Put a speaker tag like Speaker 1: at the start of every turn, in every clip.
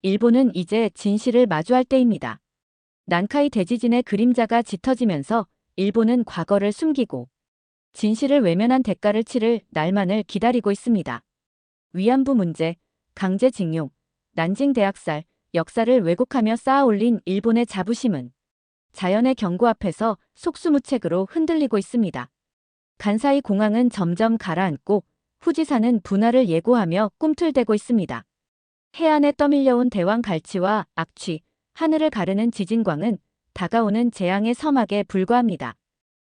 Speaker 1: 일본은 이제 진실을 마주할 때입니다. 난카이 대지진의 그림자가 짙어지면서 일본은 과거를 숨기고 진실을 외면한 대가를 치를 날만을 기다리고 있습니다. 위안부 문제, 강제징용, 난징 대학살, 역사를 왜곡하며 쌓아올린 일본의 자부심은 자연의 경고 앞에서 속수무책으로 흔들리고 있습니다. 간사이 공항은 점점 가라앉고 후지산은 분화를 예고하며 꿈틀대고 있습니다. 해안에 떠밀려온 대왕 갈치와 악취, 하늘을 가르는 지진광은 다가오는 재앙의 서막에 불과합니다.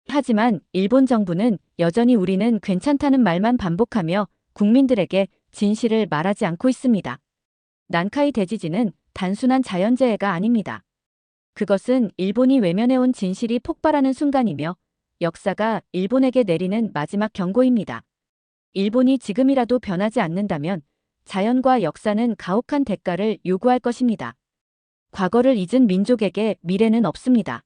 Speaker 1: 하지만 일본 정부는 여전히 우리는 괜찮다는 말만 반복하며 국민들에게 진실을 말하지 않고 있습니다. 난카이 대지진은 단순한 자연재해가 아닙니다. 그것은 일본이 외면해온 진실이 폭발하는 순간이며 역사가 일본에게 내리는 마지막 경고입니다. 일본이 지금이라도 변하지 않는다면 자연과 역사는 가혹한 대가를 요구할 것입니다. 과거를 잊은 민족에게 미래는 없습니다.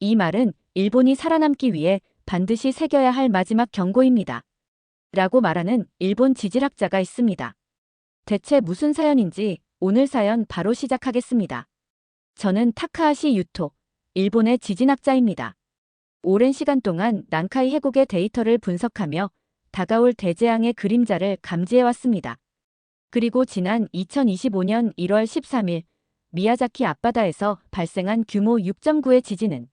Speaker 1: 이 말은 일본이 살아남기 위해 반드시 새겨야 할 마지막 경고입니다. 라고 말하는 일본 지질학자가 있습니다. 대체 무슨 사연인지 오늘 사연 바로 시작하겠습니다. 저는 타카하시 유토, 일본의 지진학자입니다. 오랜 시간 동안 난카이 해곡의 데이터를 분석하며 다가올 대재앙의 그림자를 감지해왔습니다. 그리고 지난 2025년 1월 13일 미야자키 앞바다에서 발생한 규모 6.9의 지진은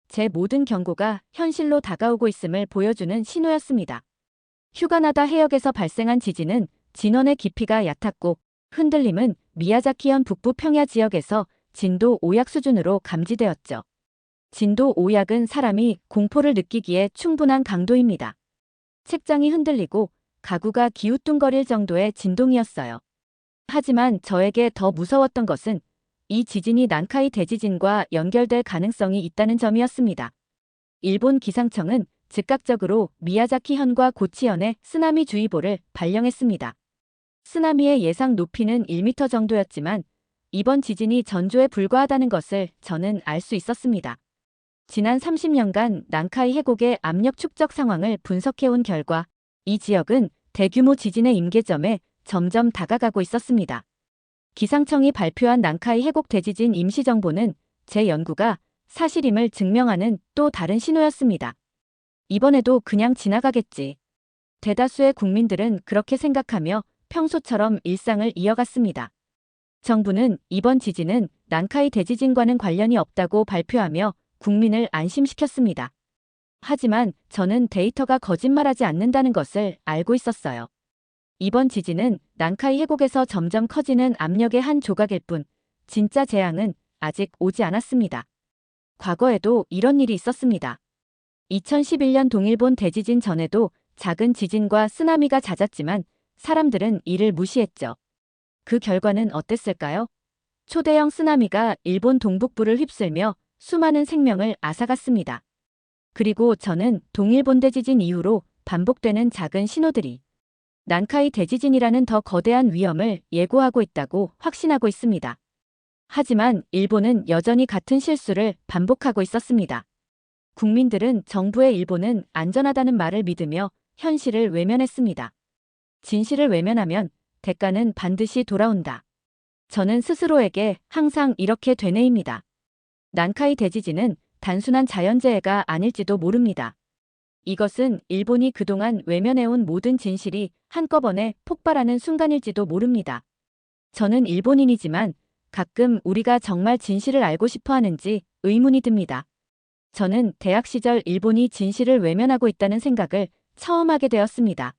Speaker 1: 제 모든 경고가 현실로 다가오고 있음을 보여주는 신호였습니다. 휴가나다 해역에서 발생한 지진은 진원의 깊이가 얕았고 흔들림은 미야자키현 북부 평야 지역에서 진도 5약 수준으로 감지되었죠. 진도 5약은 사람이 공포를 느끼기에 충분한 강도입니다. 책장이 흔들리고 가구가 기우뚱거릴 정도의 진동이었어요. 하지만 저에게 더 무서웠던 것은 이 지진이 난카이 대지진과 연결될 가능성이 있다는 점이었습니다. 일본 기상청은 즉각적으로 미야자키현과 고치현에 쓰나미주의보를 발령했습니다. 쓰나미의 예상 높이는 1m 정도였지만 이번 지진이 전조에 불과하다는 것을 저는 알 수 있었습니다. 지난 30년간 난카이 해곡의 압력 축적 상황을 분석해온 결과 이 지역은 대규모 지진의 임계점에 점점 다가가고 있었습니다. 기상청이 발표한 난카이 해곡 대지진 임시정보는 제 연구가 사실임을 증명하는 또 다른 신호였습니다. 이번에도 그냥 지나가겠지. 대다수의 국민들은 그렇게 생각하며 평소처럼 일상을 이어갔습니다. 정부는 이번 지진은 난카이 대지진과는 관련이 없다고 발표하며 국민을 안심시켰습니다. 하지만 저는 데이터가 거짓말하지 않는다는 것을 알고 있었어요. 이번 지진은 난카이 해곡에서 점점 커지는 압력의 한 조각일 뿐 진짜 재앙은 아직 오지 않았습니다. 과거에도 이런 일이 있었습니다. 2011년 동일본 대지진 전에도 작은 지진과 쓰나미가 잦았지만 사람들은 이를 무시했죠. 그 결과는 어땠을까요? 초대형 쓰나미가 일본 동북부를 휩쓸며 수많은 생명을 앗아갔습니다. 그리고 저는 동일본 대지진 이후로 반복되는 작은 신호들이 난카이 대지진이라는 더 거대한 위험을 예고하고 있다고 확신하고 있습니다. 하지만 일본은 여전히 같은 실수를 반복하고 있었습니다. 국민들은 정부의 일본은 안전하다는 말을 믿으며 현실을 외면했습니다. 진실을 외면하면 대가는 반드시 돌아온다. 저는 스스로에게 항상 이렇게 되뇌입니다. 난카이 대지진은 단순한 자연재해가 아닐지도 모릅니다. 이것은 일본이 그동안 외면해온 모든 진실이 한꺼번에 폭발하는 순간일지도 모릅니다. 저는 일본인이지만 가끔 우리가 정말 진실을 알고 싶어 하는지 의문이 듭니다. 저는 대학 시절 일본이 진실을 외면하고 있다는 생각을 처음 하게 되었습니다.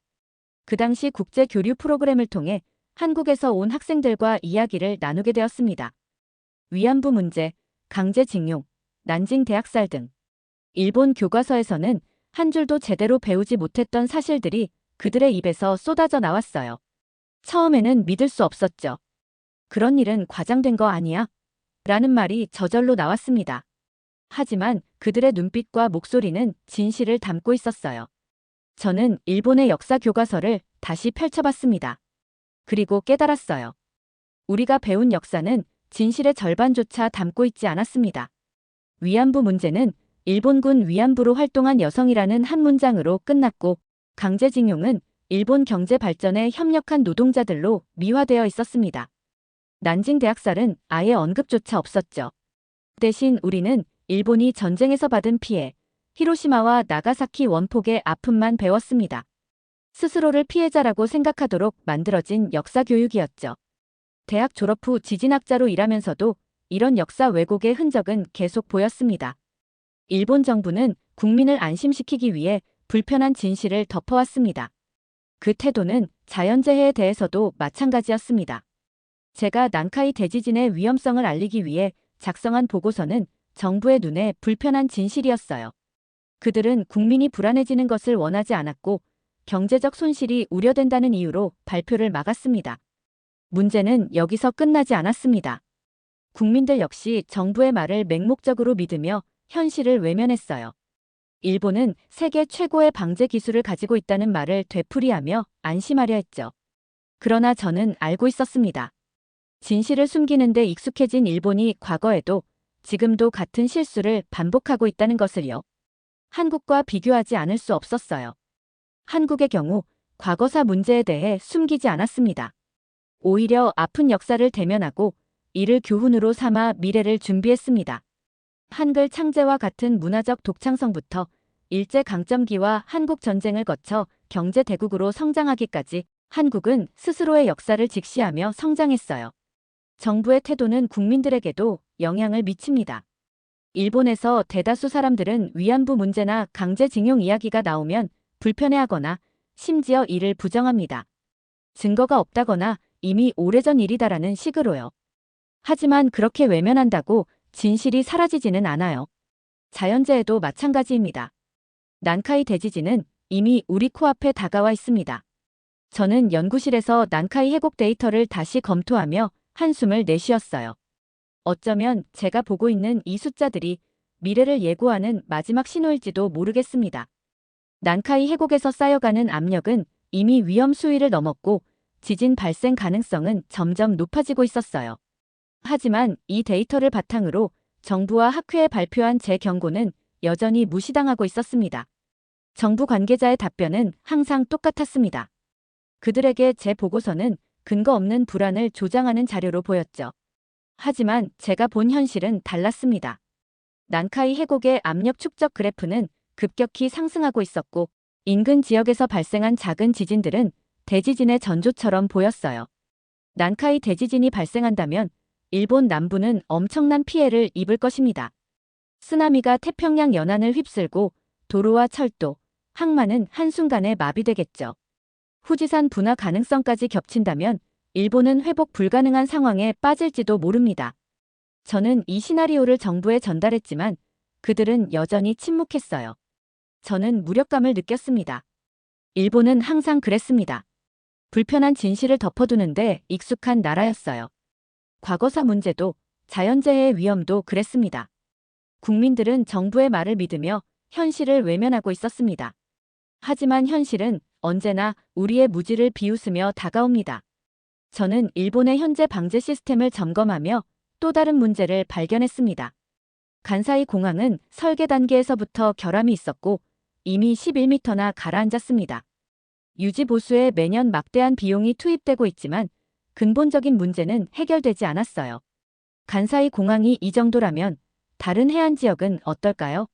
Speaker 1: 그 당시 국제 교류 프로그램을 통해 한국에서 온 학생들과 이야기를 나누게 되었습니다. 위안부 문제, 강제징용, 난징 대학살 등 일본 교과서에서는 한 줄도 제대로 배우지 못했던 사실들이 그들의 입에서 쏟아져 나왔어요. 처음에는 믿을 수 없었죠. 그런 일은 과장된 거 아니야? 라는 말이 저절로 나왔습니다. 하지만 그들의 눈빛과 목소리는 진실을 담고 있었어요. 저는 일본의 역사 교과서를 다시 펼쳐봤습니다. 그리고 깨달았어요. 우리가 배운 역사는 진실의 절반조차 담고 있지 않았습니다. 위안부 문제는 일본군 위안부로 활동한 여성이라는 한 문장으로 끝났고 강제징용은 일본 경제 발전에 협력한 노동자들로 미화되어 있었습니다. 난징 대학살은 아예 언급조차 없었죠. 대신 우리는 일본이 전쟁에서 받은 피해, 히로시마와 나가사키 원폭의 아픔만 배웠습니다. 스스로를 피해자라고 생각하도록 만들어진 역사 교육이었죠. 대학 졸업 후 지진학자로 일하면서도 이런 역사 왜곡의 흔적은 계속 보였습니다. 일본 정부는 국민을 안심시키기 위해 불편한 진실을 덮어왔습니다. 그 태도는 자연재해에 대해서도 마찬가지였습니다. 제가 난카이 대지진의 위험성을 알리기 위해 작성한 보고서는 정부의 눈에 불편한 진실이었어요. 그들은 국민이 불안해지는 것을 원하지 않았고 경제적 손실이 우려된다는 이유로 발표를 막았습니다. 문제는 여기서 끝나지 않았습니다. 국민들 역시 정부의 말을 맹목적으로 믿으며 현실을 외면했어요. 일본은 세계 최고의 방제 기술을 가지고 있다는 말을 되풀이하며 안심하려 했죠. 그러나 저는 알고 있었습니다. 진실을 숨기는 데 익숙해진 일본이 과거에도 지금도 같은 실수를 반복하고 있다는 것을요. 한국과 비교하지 않을 수 없었어요. 한국의 경우 과거사 문제에 대해 숨기지 않았습니다. 오히려 아픈 역사를 대면하고 이를 교훈으로 삼아 미래를 준비했습니다. 한글 창제와 같은 문화적 독창성부터 일제강점기와 한국전쟁을 거쳐 경제대국으로 성장하기까지 한국은 스스로의 역사를 직시하며 성장했어요. 정부의 태도는 국민들에게도 영향을 미칩니다. 일본에서 대다수 사람들은 위안부 문제나 강제징용 이야기가 나오면 불편해하거나 심지어 이를 부정합니다. 증거가 없다거나 이미 오래전 일이다라는 식으로요. 하지만 그렇게 외면한다고 진실이 사라지지는 않아요. 자연재해도 마찬가지입니다. 난카이 대지진은 이미 우리 코앞에 다가와 있습니다. 저는 연구실에서 난카이 해곡 데이터를 다시 검토하며 한숨을 내쉬었어요. 어쩌면 제가 보고 있는 이 숫자들이 미래를 예고하는 마지막 신호일지도 모르겠습니다. 난카이 해곡에서 쌓여가는 압력은 이미 위험 수위를 넘었고 지진 발생 가능성은 점점 높아지고 있었어요. 하지만 이 데이터를 바탕으로 정부와 학회에 발표한 제 경고는 여전히 무시당하고 있었습니다. 정부 관계자의 답변은 항상 똑같았습니다. 그들에게 제 보고서는 근거 없는 불안을 조장하는 자료로 보였죠. 하지만 제가 본 현실은 달랐습니다. 난카이 해곡의 압력 축적 그래프는 급격히 상승하고 있었고 인근 지역에서 발생한 작은 지진들은 대지진의 전조처럼 보였어요. 난카이 대지진이 발생한다면 일본 남부는 엄청난 피해를 입을 것입니다. 쓰나미가 태평양 연안을 휩쓸고 도로와 철도, 항만은 한순간에 마비되겠죠. 후지산 분화 가능성까지 겹친다면 일본은 회복 불가능한 상황에 빠질지도 모릅니다. 저는 이 시나리오를 정부에 전달했지만 그들은 여전히 침묵했어요. 저는 무력감을 느꼈습니다. 일본은 항상 그랬습니다. 불편한 진실을 덮어두는데 익숙한 나라였어요. 과거사 문제도 자연재해의 위험도 그랬습니다. 국민들은 정부의 말을 믿으며 현실을 외면하고 있었습니다. 하지만 현실은 언제나 우리의 무지를 비웃으며 다가옵니다. 저는 일본의 현재 방제 시스템을 점검하며 또 다른 문제를 발견했습니다. 간사이 공항은 설계 단계에서부터 결함이 있었고 이미 11m나 가라앉았습니다. 유지 보수에 매년 막대한 비용이 투입되고 있지만 근본적인 문제는 해결되지 않았어요. 간사이 공항이 이 정도라면 다른 해안 지역은 어떨까요?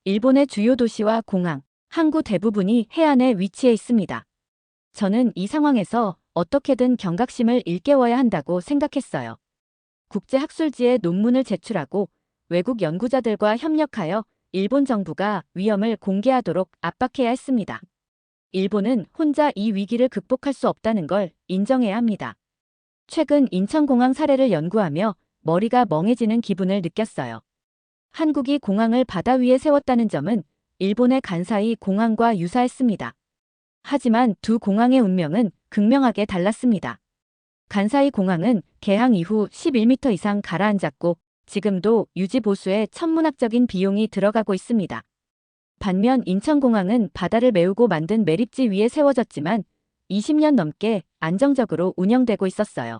Speaker 1: 일본의 주요 도시와 공항, 항구 대부분이 해안에 위치해 있습니다. 저는 이 상황에서 어떻게든 경각심을 일깨워야 한다고 생각했어요. 국제학술지에 논문을 제출하고 외국 연구자들과 협력하여 일본 정부가 위험을 공개하도록 압박해야 했습니다. 일본은 혼자 이 위기를 극복할 수 없다는 걸 인정해야 합니다. 최근 인천공항 사례를 연구하며 머리가 멍해지는 기분을 느꼈어요. 한국이 공항을 바다 위에 세웠다는 점은 일본의 간사이 공항과 유사했습니다. 하지만 두 공항의 운명은 극명하게 달랐습니다. 간사이 공항은 개항 이후 11m 이상 가라앉았고 지금도 유지 보수에 천문학적인 비용이 들어가고 있습니다. 반면 인천공항은 바다를 메우고 만든 매립지 위에 세워졌지만 20년 넘게 안정적으로 운영되고 있었어요.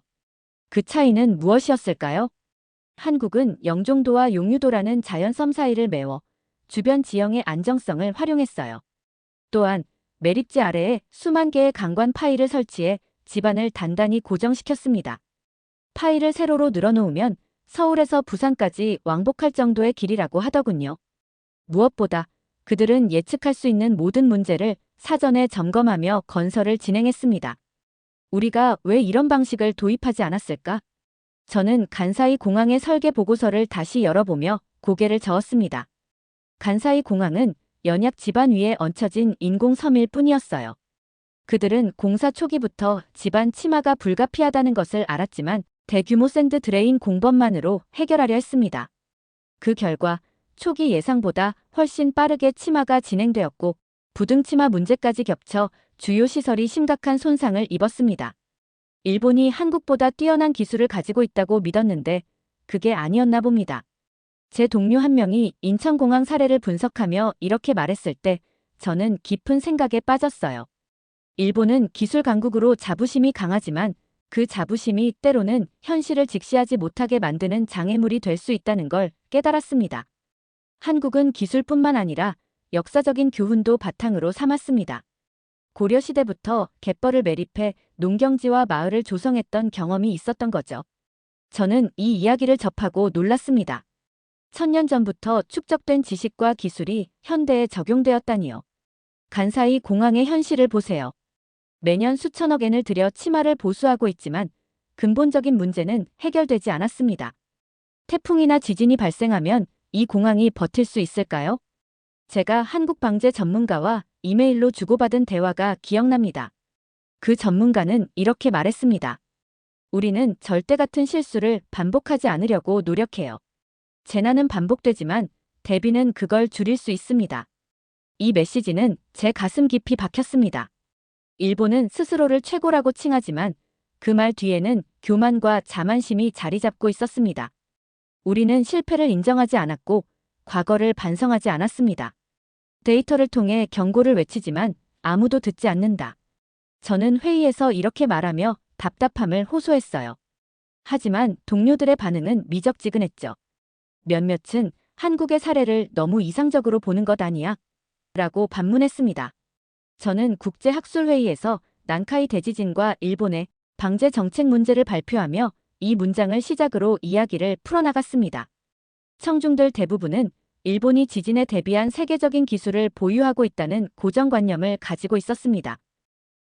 Speaker 1: 그 차이는 무엇이었을까요? 한국은 영종도와 용유도라는 자연섬 사이를 메워 주변 지형의 안정성을 활용했어요. 또한 매립지 아래에 수만 개의 강관 파이를 설치해 지반을 단단히 고정시켰습니다. 파일을 세로로 늘어놓으면 서울에서 부산까지 왕복할 정도의 길이라고 하더군요. 무엇보다 그들은 예측할 수 있는 모든 문제를 사전에 점검하며 건설을 진행했습니다. 우리가 왜 이런 방식을 도입하지 않았을까? 저는 간사이 공항의 설계 보고서를 다시 열어보며 고개를 저었습니다. 간사이 공항은 연약 지반 위에 얹혀진 인공섬일 뿐이었어요. 그들은 공사 초기부터 지반 침하가 불가피하다는 것을 알았지만 대규모 샌드 드레인 공법만으로 해결하려 했습니다. 그 결과 초기 예상보다 훨씬 빠르게 침하가 진행되었고 부등 침하 문제까지 겹쳐 주요 시설이 심각한 손상을 입었습니다. 일본이 한국보다 뛰어난 기술을 가지고 있다고 믿었는데 그게 아니었나 봅니다. 제 동료 한 명이 인천공항 사례를 분석하며 이렇게 말했을 때 저는 깊은 생각에 빠졌어요. 일본은 기술 강국으로 자부심이 강하지만 그 자부심이 때로는 현실을 직시하지 못하게 만드는 장애물이 될 수 있다는 걸 깨달았습니다. 한국은 기술뿐만 아니라 역사적인 교훈도 바탕으로 삼았습니다. 고려시대부터 갯벌을 매립해 농경지와 마을을 조성했던 경험이 있었던 거죠. 저는 이 이야기를 접하고 놀랐습니다. 1000년 전부터 축적된 지식과 기술이 현대에 적용되었다니요. 간사이 공항의 현실을 보세요. 매년 수천억 엔을 들여 치마를 보수하고 있지만 근본적인 문제는 해결되지 않았습니다. 태풍이나 지진이 발생하면 이 공항이 버틸 수 있을까요? 제가 한국 방재 전문가와 이메일로 주고받은 대화가 기억납니다. 그 전문가는 이렇게 말했습니다. 우리는 절대 같은 실수를 반복하지 않으려고 노력해요. 재난은 반복되지만 대비는 그걸 줄일 수 있습니다. 이 메시지는 제 가슴 깊이 박혔습니다. 일본은 스스로를 최고라고 칭하지만 그 말 뒤에는 교만과 자만심이 자리 잡고 있었습니다. 우리는 실패를 인정하지 않았고 과거를 반성하지 않았습니다. 데이터를 통해 경고를 외치지만 아무도 듣지 않는다. 저는 회의에서 이렇게 말하며 답답함을 호소했어요. 하지만 동료들의 반응은 미적지근했죠. 몇몇은 한국의 사례를 너무 이상적으로 보는 것 아니야? 라고 반문했습니다. 저는 국제학술회의에서 난카이 대지진과 일본의 방재 정책 문제를 발표하며 이 문장을 시작으로 이야기를 풀어나갔습니다. 청중들 대부분은 일본이 지진에 대비한 세계적인 기술을 보유하고 있다는 고정관념을 가지고 있었습니다.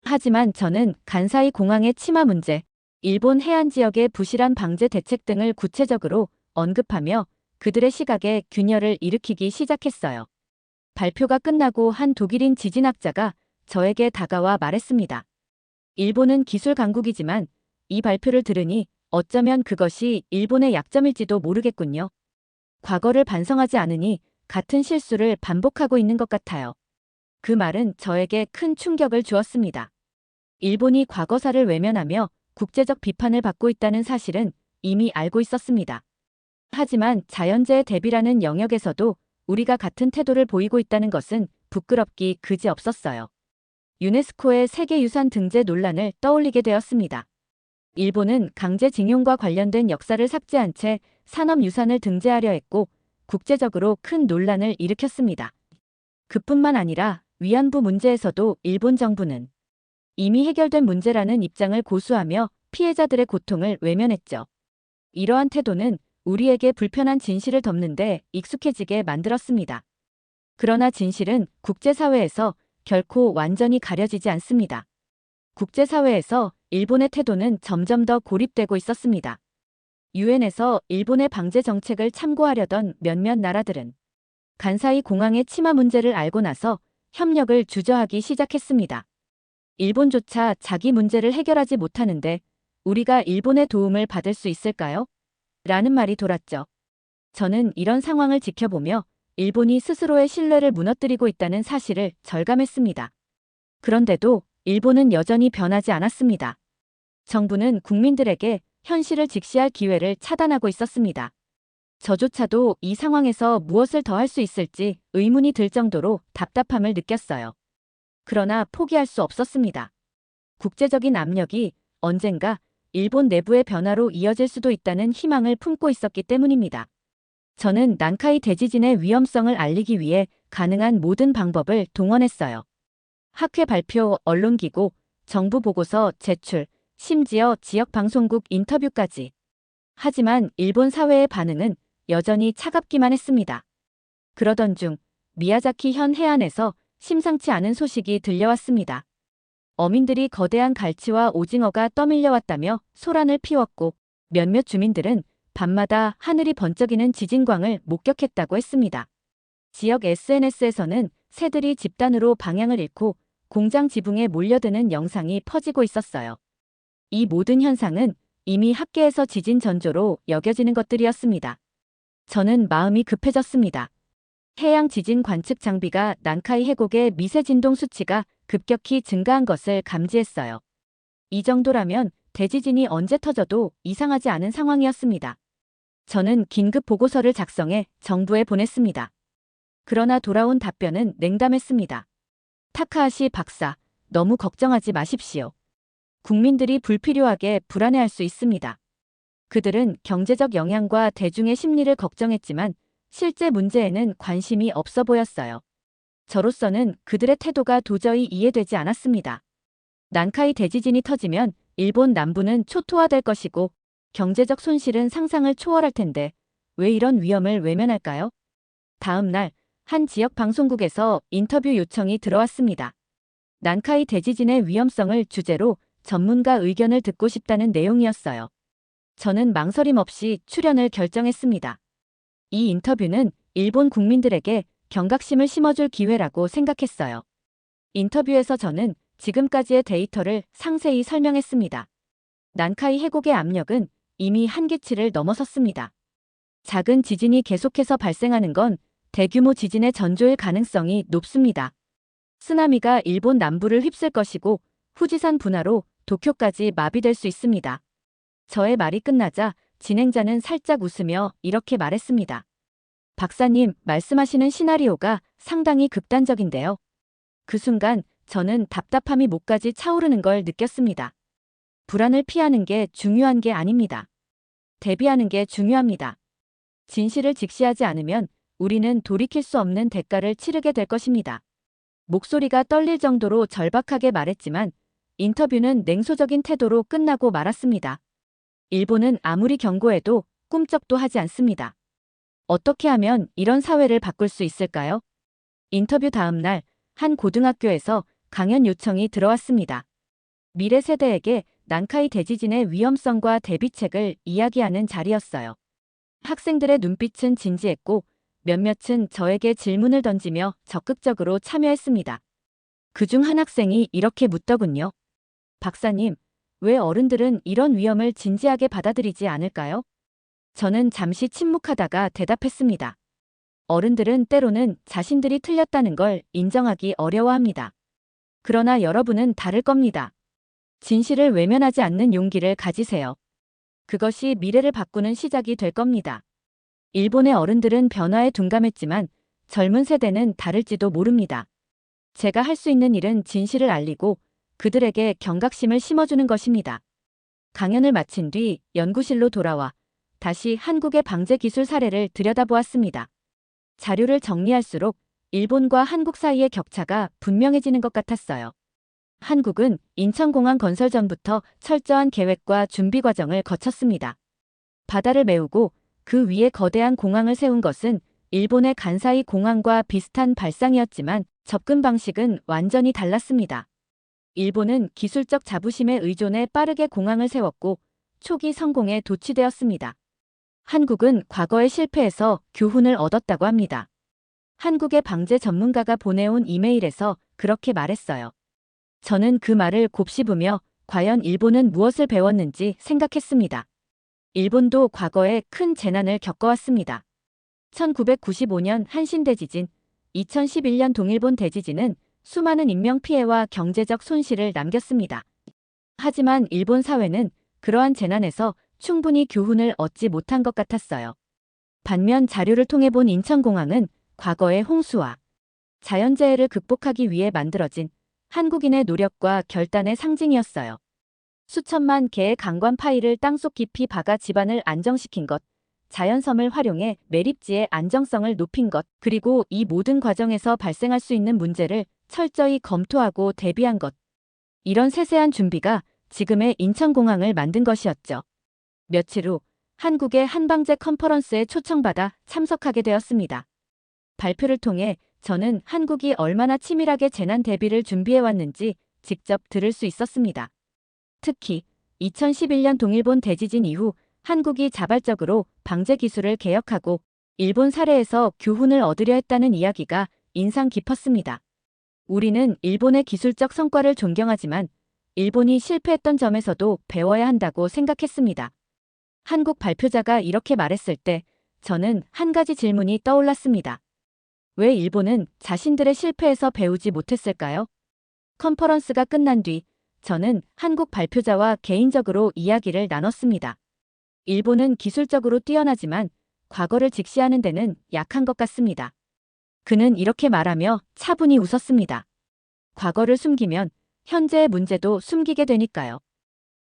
Speaker 1: 하지만 저는 간사이 공항의 침하 문제, 일본 해안 지역의 부실한 방제 대책 등을 구체적으로 언급하며 그들의 시각에 균열을 일으키기 시작했어요. 발표가 끝나고 한 독일인 지진학자가 저에게 다가와 말했습니다. 일본은 기술 강국이지만 이 발표를 들으니 어쩌면 그것이 일본의 약점일지도 모르겠군요. 과거를 반성하지 않으니 같은 실수를 반복하고 있는 것 같아요. 그 말은 저에게 큰 충격을 주었습니다. 일본이 과거사를 외면하며 국제적 비판을 받고 있다는 사실은 이미 알고 있었습니다. 하지만 자연재해 대비라는 영역에서도 우리가 같은 태도를 보이고 있다는 것은 부끄럽기 그지없었어요. 유네스코의 세계유산 등재 논란을 떠올리게 되었습니다. 일본은 강제징용과 관련된 역사를 삭제한 채 산업유산을 등재하려 했고 국제적으로 큰 논란을 일으켰습니다. 그뿐만 아니라 위안부 문제에서도 일본 정부는 이미 해결된 문제라는 입장을 고수하며 피해자들의 고통을 외면했죠. 이러한 태도는 우리에게 불편한 진실을 덮는 데 익숙해지게 만들었습니다. 그러나 진실은 국제사회에서 결코 완전히 가려지지 않습니다. 국제사회에서 일본의 태도는 점점 더 고립되고 있었습니다. 유엔에서 일본의 방제 정책을 참고하려던 몇몇 나라들은 간사이 공항의 침하 문제를 알고 나서 협력을 주저하기 시작했습니다. 일본조차 자기 문제를 해결하지 못하는데 우리가 일본의 도움을 받을 수 있을까요? 라는 말이 돌았죠. 저는 이런 상황을 지켜보며 일본이 스스로의 신뢰를 무너뜨리고 있다는 사실을 절감했습니다. 그런데도 일본은 여전히 변하지 않았습니다. 정부는 국민들에게 현실을 직시할 기회를 차단하고 있었습니다. 저조차도 이 상황에서 무엇을 더 할 수 있을지 의문이 들 정도로 답답함을 느꼈어요. 그러나 포기할 수 없었습니다. 국제적인 압력이 언젠가 일본 내부의 변화로 이어질 수도 있다는 희망을 품고 있었기 때문입니다. 저는 난카이 대지진의 위험성을 알리기 위해 가능한 모든 방법을 동원했어요. 학회 발표, 언론기고, 정부 보고서 제출, 심지어 지역 방송국 인터뷰까지. 하지만 일본 사회의 반응은 여전히 차갑기만 했습니다. 그러던 중 미야자키 현 해안에서 심상치 않은 소식이 들려왔습니다. 어민들이 거대한 갈치와 오징어가 떠밀려왔다며 소란을 피웠고 몇몇 주민들은 밤마다 하늘이 번쩍이는 지진광을 목격했다고 했습니다. 지역 SNS에서는 새들이 집단으로 방향을 잃고 공장 지붕에 몰려드는 영상이 퍼지고 있었어요. 이 모든 현상은 이미 학계에서 지진 전조로 여겨지는 것들이었습니다. 저는 마음이 급해졌습니다. 해양 지진 관측 장비가 난카이 해곡의 미세 진동 수치가 급격히 증가한 것을 감지했어요. 이 정도라면 대지진이 언제 터져도 이상하지 않은 상황이었습니다. 저는 긴급 보고서를 작성해 정부에 보냈습니다. 그러나 돌아온 답변은 냉담했습니다. 타카하시 박사, 너무 걱정하지 마십시오. 국민들이 불필요하게 불안해할 수 있습니다. 그들은 경제적 영향과 대중의 심리를 걱정했지만 실제 문제에는 관심이 없어 보였어요. 저로서는 그들의 태도가 도저히 이해되지 않았습니다. 난카이 대지진이 터지면 일본 남부는 초토화될 것이고 경제적 손실은 상상을 초월할 텐데 왜 이런 위험을 외면할까요? 다음 날 한 지역 방송국에서 인터뷰 요청이 들어왔습니다. 난카이 대지진의 위험성을 주제로 전문가 의견을 듣고 싶다는 내용이었어요. 저는 망설임 없이 출연을 결정했습니다. 이 인터뷰는 일본 국민들에게 경각심을 심어줄 기회라고 생각했어요. 인터뷰에서 저는 지금까지의 데이터를 상세히 설명했습니다. 난카이 해곡의 압력은 이미 한계치를 넘어섰습니다. 작은 지진이 계속해서 발생하는 건 대규모 지진의 전조일 가능성이 높습니다. 쓰나미가 일본 남부를 휩쓸 것이고 후지산 분화로 도쿄까지 마비될 수 있습니다. 저의 말이 끝나자 진행자는 살짝 웃으며 이렇게 말했습니다. 박사님, 말씀하시는 시나리오가 상당히 극단적인데요. 그 순간 저는 답답함이 목까지 차오르는 걸 느꼈습니다. 불안을 피하는 게 중요한 게 아닙니다. 대비하는 게 중요합니다. 진실을 직시하지 않으면 우리는 돌이킬 수 없는 대가를 치르게 될 것입니다. 목소리가 떨릴 정도로 절박하게 말했지만 인터뷰는 냉소적인 태도로 끝나고 말았습니다. 일본은 아무리 경고해도 꿈쩍도 하지 않습니다. 어떻게 하면 이런 사회를 바꿀 수 있을까요? 인터뷰 다음 날 한 고등학교에서 강연 요청이 들어왔습니다. 미래 세대에게 난카이 대지진의 위험성과 대비책을 이야기하는 자리였어요. 학생들의 눈빛은 진지했고 몇몇은 저에게 질문을 던지며 적극적으로 참여했습니다. 그중 한 학생이 이렇게 묻더군요. 박사님, 왜 어른들은 이런 위험을 진지하게 받아들이지 않을까요? 저는 잠시 침묵하다가 대답했습니다. 어른들은 때로는 자신들이 틀렸다는 걸 인정하기 어려워합니다. 그러나 여러분은 다를 겁니다. 진실을 외면하지 않는 용기를 가지세요. 그것이 미래를 바꾸는 시작이 될 겁니다. 일본의 어른들은 변화에 둔감했지만 젊은 세대는 다를지도 모릅니다. 제가 할 수 있는 일은 진실을 알리고 그들에게 경각심을 심어주는 것입니다. 강연을 마친 뒤 연구실로 돌아와 다시 한국의 방제 기술 사례를 들여다보았습니다. 자료를 정리할수록 일본과 한국 사이의 격차가 분명해지는 것 같았어요. 한국은 인천공항 건설 전부터 철저한 계획과 준비 과정을 거쳤습니다. 바다를 메우고 그 위에 거대한 공항을 세운 것은 일본의 간사이 공항과 비슷한 발상이었지만 접근 방식은 완전히 달랐습니다. 일본은 기술적 자부심에 의존해 빠르게 공항을 세웠고 초기 성공에 도취되었습니다. 한국은 과거의 실패에서 교훈을 얻었다고 합니다. 한국의 방제 전문가가 보내온 이메일에서 그렇게 말했어요. 저는 그 말을 곱씹으며 과연 일본은 무엇을 배웠는지 생각했습니다. 일본도 과거에 큰 재난을 겪어왔습니다. 1995년 한신 대지진, 2011년 동일본 대지진은 수많은 인명피해와 경제적 손실을 남겼습니다. 하지만 일본 사회는 그러한 재난에서 충분히 교훈을 얻지 못한 것 같았어요. 반면 자료를 통해 본 인천공항은 과거의 홍수와 자연재해를 극복하기 위해 만들어진 한국인의 노력과 결단의 상징이었어요. 수천만 개의 강관 파일을 땅속 깊이 박아 집안을 안정시킨 것, 자연섬을 활용해 매립지의 안정성을 높인 것, 그리고 이 모든 과정에서 발생할 수 있는 문제를 철저히 검토하고 대비한 것. 이런 세세한 준비가 지금의 인천공항을 만든 것이었죠. 며칠 후 한국의 한방제 컨퍼런스에 초청받아 참석하게 되었습니다. 발표를 통해 저는 한국이 얼마나 치밀하게 재난 대비를 준비해왔는지 직접 들을 수 있었습니다. 특히 2011년 동일본 대지진 이후 한국이 자발적으로 방제 기술을 개혁하고 일본 사례에서 교훈을 얻으려 했다는 이야기가 인상 깊었습니다. 우리는 일본의 기술적 성과를 존경하지만 일본이 실패했던 점에서도 배워야 한다고 생각했습니다. 한국 발표자가 이렇게 말했을 때 저는 한 가지 질문이 떠올랐습니다. 왜 일본은 자신들의 실패에서 배우지 못했을까요? 컨퍼런스가 끝난 뒤 저는 한국 발표자와 개인적으로 이야기를 나눴습니다. 일본은 기술적으로 뛰어나지만 과거를 직시하는 데는 약한 것 같습니다. 그는 이렇게 말하며 차분히 웃었습니다. 과거를 숨기면 현재의 문제도 숨기게 되니까요.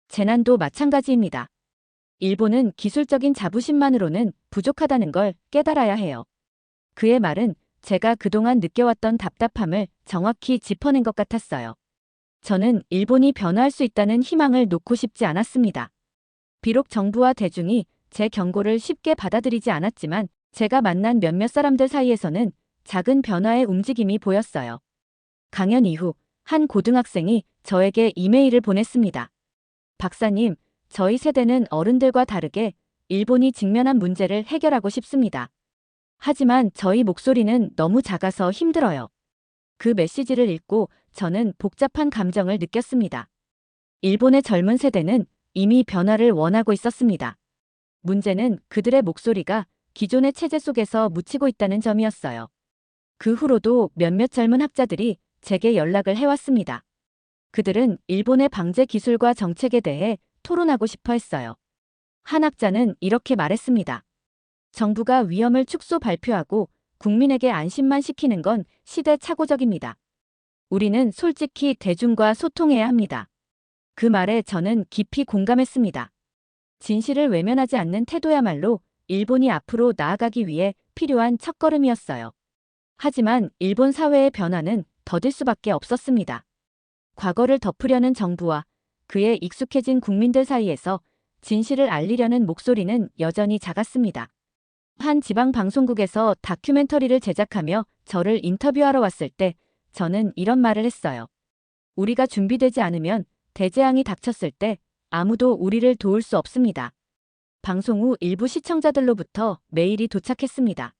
Speaker 1: 재난도 마찬가지입니다. 일본은 기술적인 자부심만으로는 부족하다는 걸 깨달아야 해요. 그의 말은 제가 그동안 느껴왔던 답답함을 정확히 짚어낸 것 같았어요. 저는 일본이 변화할 수 있다는 희망을 놓고 싶지 않았습니다. 비록 정부와 대중이 제 경고를 쉽게 받아들이지 않았지만 제가 만난 몇몇 사람들 사이에서는 작은 변화의 움직임이 보였어요. 강연 이후 한 고등학생이 저에게 이메일을 보냈습니다. 박사님, 저희 세대는 어른들과 다르게 일본이 직면한 문제를 해결하고 싶습니다. 하지만 저희 목소리는 너무 작아서 힘들어요. 그 메시지를 읽고 저는 복잡한 감정을 느꼈습니다. 일본의 젊은 세대는 이미 변화를 원하고 있었습니다. 문제는 그들의 목소리가 기존의 체제 속에서 묻히고 있다는 점이었어요. 그 후로도 몇몇 젊은 학자들이 제게 연락을 해왔습니다. 그들은 일본의 방제 기술과 정책에 대해 토론하고 싶어 했어요. 한 학자는 이렇게 말했습니다. 정부가 위험을 축소 발표하고 국민에게 안심만 시키는 건 시대착오적입니다. 우리는 솔직히 대중과 소통해야 합니다. 그 말에 저는 깊이 공감했습니다. 진실을 외면하지 않는 태도야말로 일본이 앞으로 나아가기 위해 필요한 첫걸음이었어요. 하지만 일본 사회의 변화는 더딜 수밖에 없었습니다. 과거를 덮으려는 정부와 그에 익숙해진 국민들 사이에서 진실을 알리려는 목소리는 여전히 작았습니다. 한 지방 방송국에서 다큐멘터리를 제작하며 저를 인터뷰하러 왔을 때 저는 이런 말을 했어요. 우리가 준비되지 않으면 대재앙이 닥쳤을 때 아무도 우리를 도울 수 없습니다. 방송 후 일부 시청자들로부터 메일이 도착했습니다.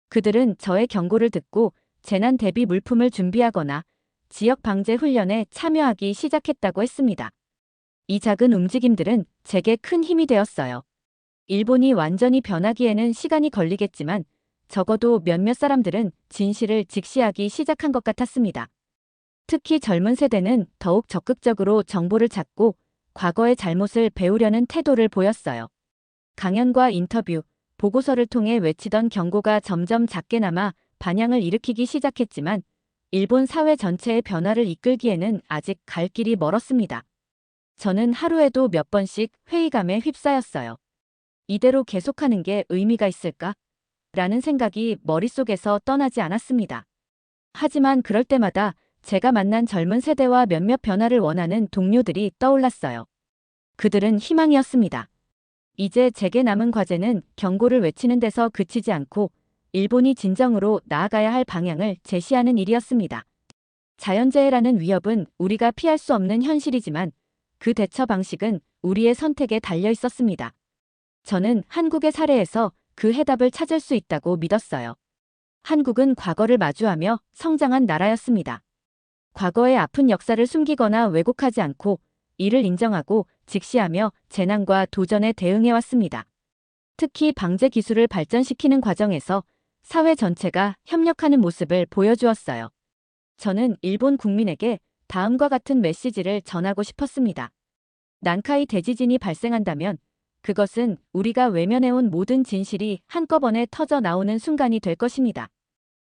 Speaker 1: 그들은 저의 경고를 듣고 재난 대비 물품을 준비하거나 지역 방제 훈련에 참여하기 시작했다고 했습니다. 이 작은 움직임들은 제게 큰 힘이 되었어요. 일본이 완전히 변하기에는 시간이 걸리겠지만 적어도 몇몇 사람들은 진실을 직시하기 시작한 것 같았습니다. 특히 젊은 세대는 더욱 적극적으로 정보를 찾고 과거의 잘못을 배우려는 태도를 보였어요. 강연과 인터뷰, 보고서를 통해 외치던 경고가 점점 작게 남아 반향을 일으키기 시작했지만 일본 사회 전체의 변화를 이끌기에는 아직 갈 길이 멀었습니다. 저는 하루에도 몇 번씩 회의감에 휩싸였어요. 이대로 계속하는 게 의미가 있을까? 라는 생각이 머릿속에서 떠나지 않았습니다. 하지만 그럴 때마다 제가 만난 젊은 세대와 몇몇 변화를 원하는 동료들이 떠올랐어요. 그들은 희망이었습니다. 이제 제게 남은 과제는 경고를 외치는 데서 그치지 않고 일본이 진정으로 나아가야 할 방향을 제시하는 일이었습니다. 자연재해라는 위협은 우리가 피할 수 없는 현실이지만 그 대처 방식은 우리의 선택에 달려 있었습니다. 저는 한국의 사례에서 그 해답을 찾을 수 있다고 믿었어요. 한국은 과거를 마주하며 성장한 나라였습니다. 과거의 아픈 역사를 숨기거나 왜곡하지 않고 이를 인정하고 직시하며 재난과 도전에 대응해왔습니다. 특히 방제 기술을 발전시키는 과정에서 사회 전체가 협력하는 모습을 보여주었어요. 저는 일본 국민에게 다음과 같은 메시지를 전하고 싶었습니다. 난카이 대지진이 발생한다면 그것은 우리가 외면해온 모든 진실이 한꺼번에 터져 나오는 순간이 될 것입니다.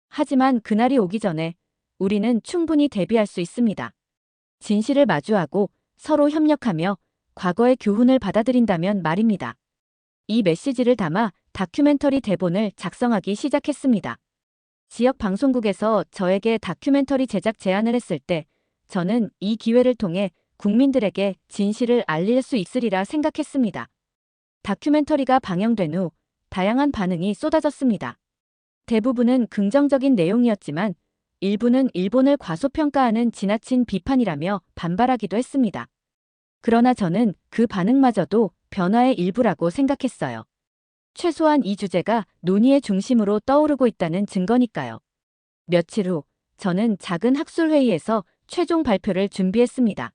Speaker 1: 하지만 그날이 오기 전에 우리는 충분히 대비할 수 있습니다. 진실을 마주하고 서로 협력하며 과거의 교훈을 받아들인다면 말입니다. 이 메시지를 담아 다큐멘터리 대본을 작성하기 시작했습니다. 지역 방송국에서 저에게 다큐멘터리 제작 제안을 했을 때 저는 이 기회를 통해 국민들에게 진실을 알릴 수 있으리라 생각했습니다. 다큐멘터리가 방영된 후 다양한 반응이 쏟아졌습니다. 대부분은 긍정적인 내용이었지만 일부는 일본을 과소평가하는 지나친 비판이라며 반발하기도 했습니다. 그러나 저는 그 반응마저도 변화의 일부라고 생각했어요. 최소한 이 주제가 논의의 중심으로 떠오르고 있다는 증거니까요. 며칠 후 저는 작은 학술회의에서 최종 발표를 준비했습니다.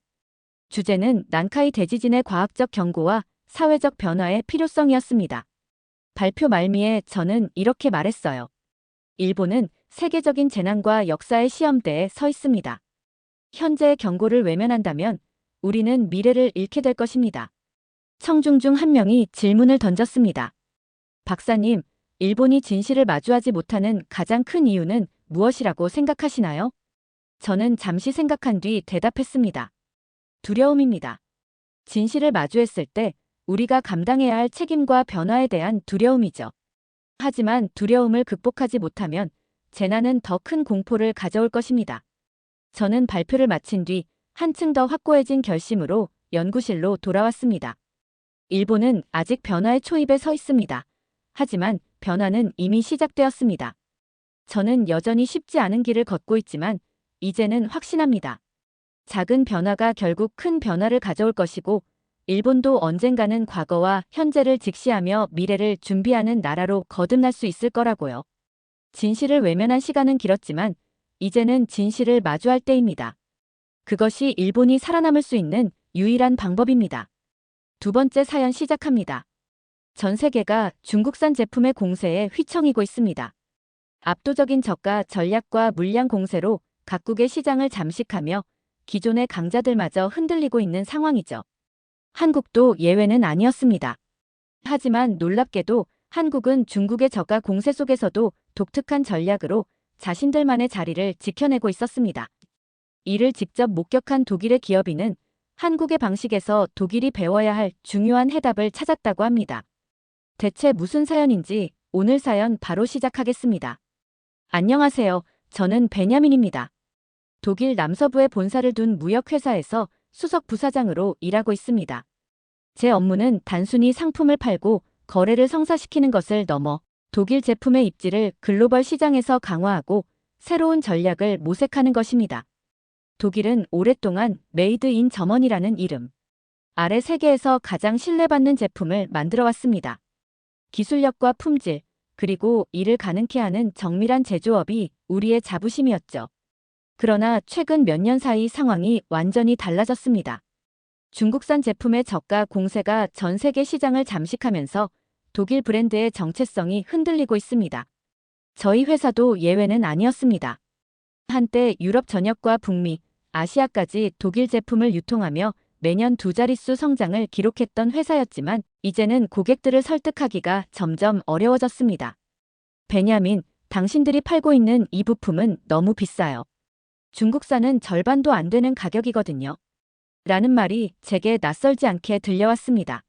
Speaker 1: 주제는 난카이 대지진의 과학적 경고와 사회적 변화의 필요성이었습니다. 발표 말미에 저는 이렇게 말했어요. 일본은 세계적인 재난과 역사의 시험대에 서 있습니다. 현재의 경고를 외면한다면 우리는 미래를 잃게 될 것입니다. 청중 중 한 명이 질문을 던졌습니다. 박사님, 일본이 진실을 마주하지 못하는 가장 큰 이유는 무엇이라고 생각하시나요? 저는 잠시 생각한 뒤 대답했습니다. 두려움입니다. 진실을 마주했을 때 우리가 감당해야 할 책임과 변화에 대한 두려움이죠. 하지만 두려움을 극복하지 못하면 재난은 더 큰 공포를 가져올 것입니다. 저는 발표를 마친 뒤 한층 더 확고해진 결심으로 연구실로 돌아왔습니다. 일본은 아직 변화의 초입에 서 있습니다. 하지만 변화는 이미 시작되었습니다. 저는 여전히 쉽지 않은 길을 걷고 있지만 이제는 확신합니다. 작은 변화가 결국 큰 변화를 가져올 것이고 일본도 언젠가는 과거와 현재를 직시하며 미래를 준비하는 나라로 거듭날 수 있을 거라고요. 진실을 외면한 시간은 길었지만 이제는 진실을 마주할 때입니다. 그것이 일본이 살아남을 수 있는 유일한 방법입니다. 두 번째 사연 시작합니다. 전 세계가 중국산 제품의 공세에 휘청이고 있습니다. 압도적인 저가 전략과 물량 공세로 각국의 시장을 잠식하며 기존의 강자들마저 흔들리고 있는 상황이죠. 한국도 예외는 아니었습니다. 하지만 놀랍게도 한국은 중국의 저가 공세 속에서도 독특한 전략으로 자신들만의 자리를 지켜내고 있었습니다. 이를 직접 목격한 독일의 기업인은 한국의 방식에서 독일이 배워야 할 중요한 해답을 찾았다고 합니다. 대체 무슨 사연인지 오늘 사연 바로 시작하겠습니다. 안녕하세요. 저는 베냐민입니다. 독일 남서부에 본사를 둔 무역회사에서 수석 부사장으로 일하고 있습니다. 제 업무는 단순히 상품을 팔고 거래를 성사시키는 것을 넘어 독일 제품의 입지를 글로벌 시장에서 강화하고 새로운 전략을 모색하는 것입니다. 독일은 오랫동안 메이드 인 저머니라는 이름 아래 세계에서 가장 신뢰받는 제품을 만들어왔습니다. 기술력과 품질, 그리고 이를 가능케 하는 정밀한 제조업이 우리의 자부심이었죠. 그러나 최근 몇 년 사이 상황이 완전히 달라졌습니다. 중국산 제품의 저가 공세가 전 세계 시장을 잠식하면서 독일 브랜드의 정체성이 흔들리고 있습니다. 저희 회사도 예외는 아니었습니다. 한때 유럽 전역과 북미, 아시아까지 독일 제품을 유통하며 매년 두 자릿수 성장을 기록했던 회사였지만 이제는 고객들을 설득하기가 점점 어려워졌습니다. 베냐민, 당신들이 팔고 있는 이 부품은 너무 비싸요. 중국산은 절반도 안 되는 가격이거든요. 라는 말이 제게 낯설지 않게 들려왔습니다.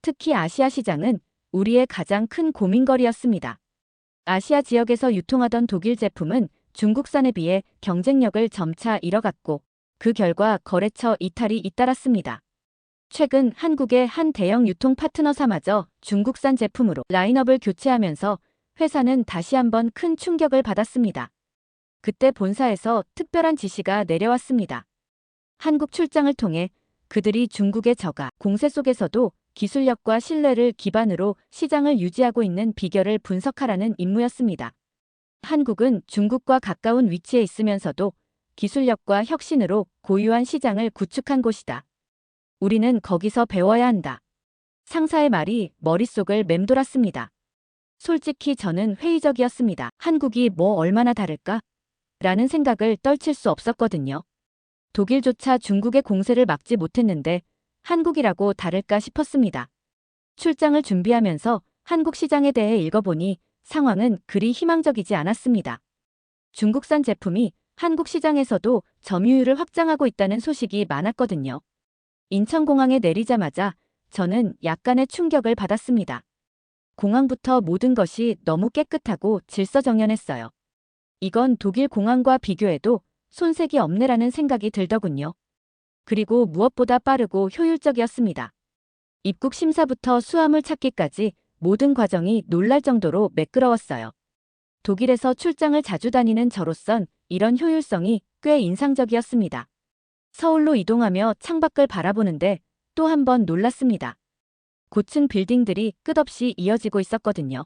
Speaker 1: 특히 아시아 시장은 우리의 가장 큰 고민거리였습니다. 아시아 지역에서 유통하던 독일 제품은 중국산에 비해 경쟁력을 점차 잃어갔고 그 결과 거래처 이탈이 잇따랐습니다. 최근 한국의 한 대형 유통 파트너사마저 중국산 제품으로 라인업을 교체하면서 회사는 다시 한번 큰 충격을 받았습니다. 그때 본사에서 특별한 지시가 내려왔습니다. 한국 출장을 통해 그들이 중국의 저가 공세 속에서도 기술력과 신뢰를 기반으로 시장을 유지하고 있는 비결을 분석하라는 임무였습니다. 한국은 중국과 가까운 위치에 있으면서도 기술력과 혁신으로 고유한 시장을 구축한 곳이다. 우리는 거기서 배워야 한다. 상사의 말이 머릿속을 맴돌았습니다. 솔직히 저는 회의적이었습니다. 한국이 뭐 얼마나 다를까? 라는 생각을 떨칠 수 없었거든요. 독일조차 중국의 공세를 막지 못했는데 한국이라고 다를까 싶었습니다. 출장을 준비하면서 한국 시장에 대해 읽어보니 상황은 그리 희망적이지 않았습니다. 중국산 제품이 한국 시장에서도 점유율을 확장하고 있다는 소식이 많았거든요. 인천공항에 내리자마자 저는 약간의 충격을 받았습니다. 공항부터 모든 것이 너무 깨끗하고 질서정연했어요. 이건 독일 공항과 비교해도 손색이 없네라는 생각이 들더군요. 그리고 무엇보다 빠르고 효율적이었습니다. 입국 심사부터 수화물 찾기까지 모든 과정이 놀랄 정도로 매끄러웠어요. 독일에서 출장을 자주 다니는 저로선 이런 효율성이 꽤 인상적이었습니다. 서울로 이동하며 창밖을 바라보는데 또 한 번 놀랐습니다. 고층 빌딩들이 끝없이 이어지고 있었거든요.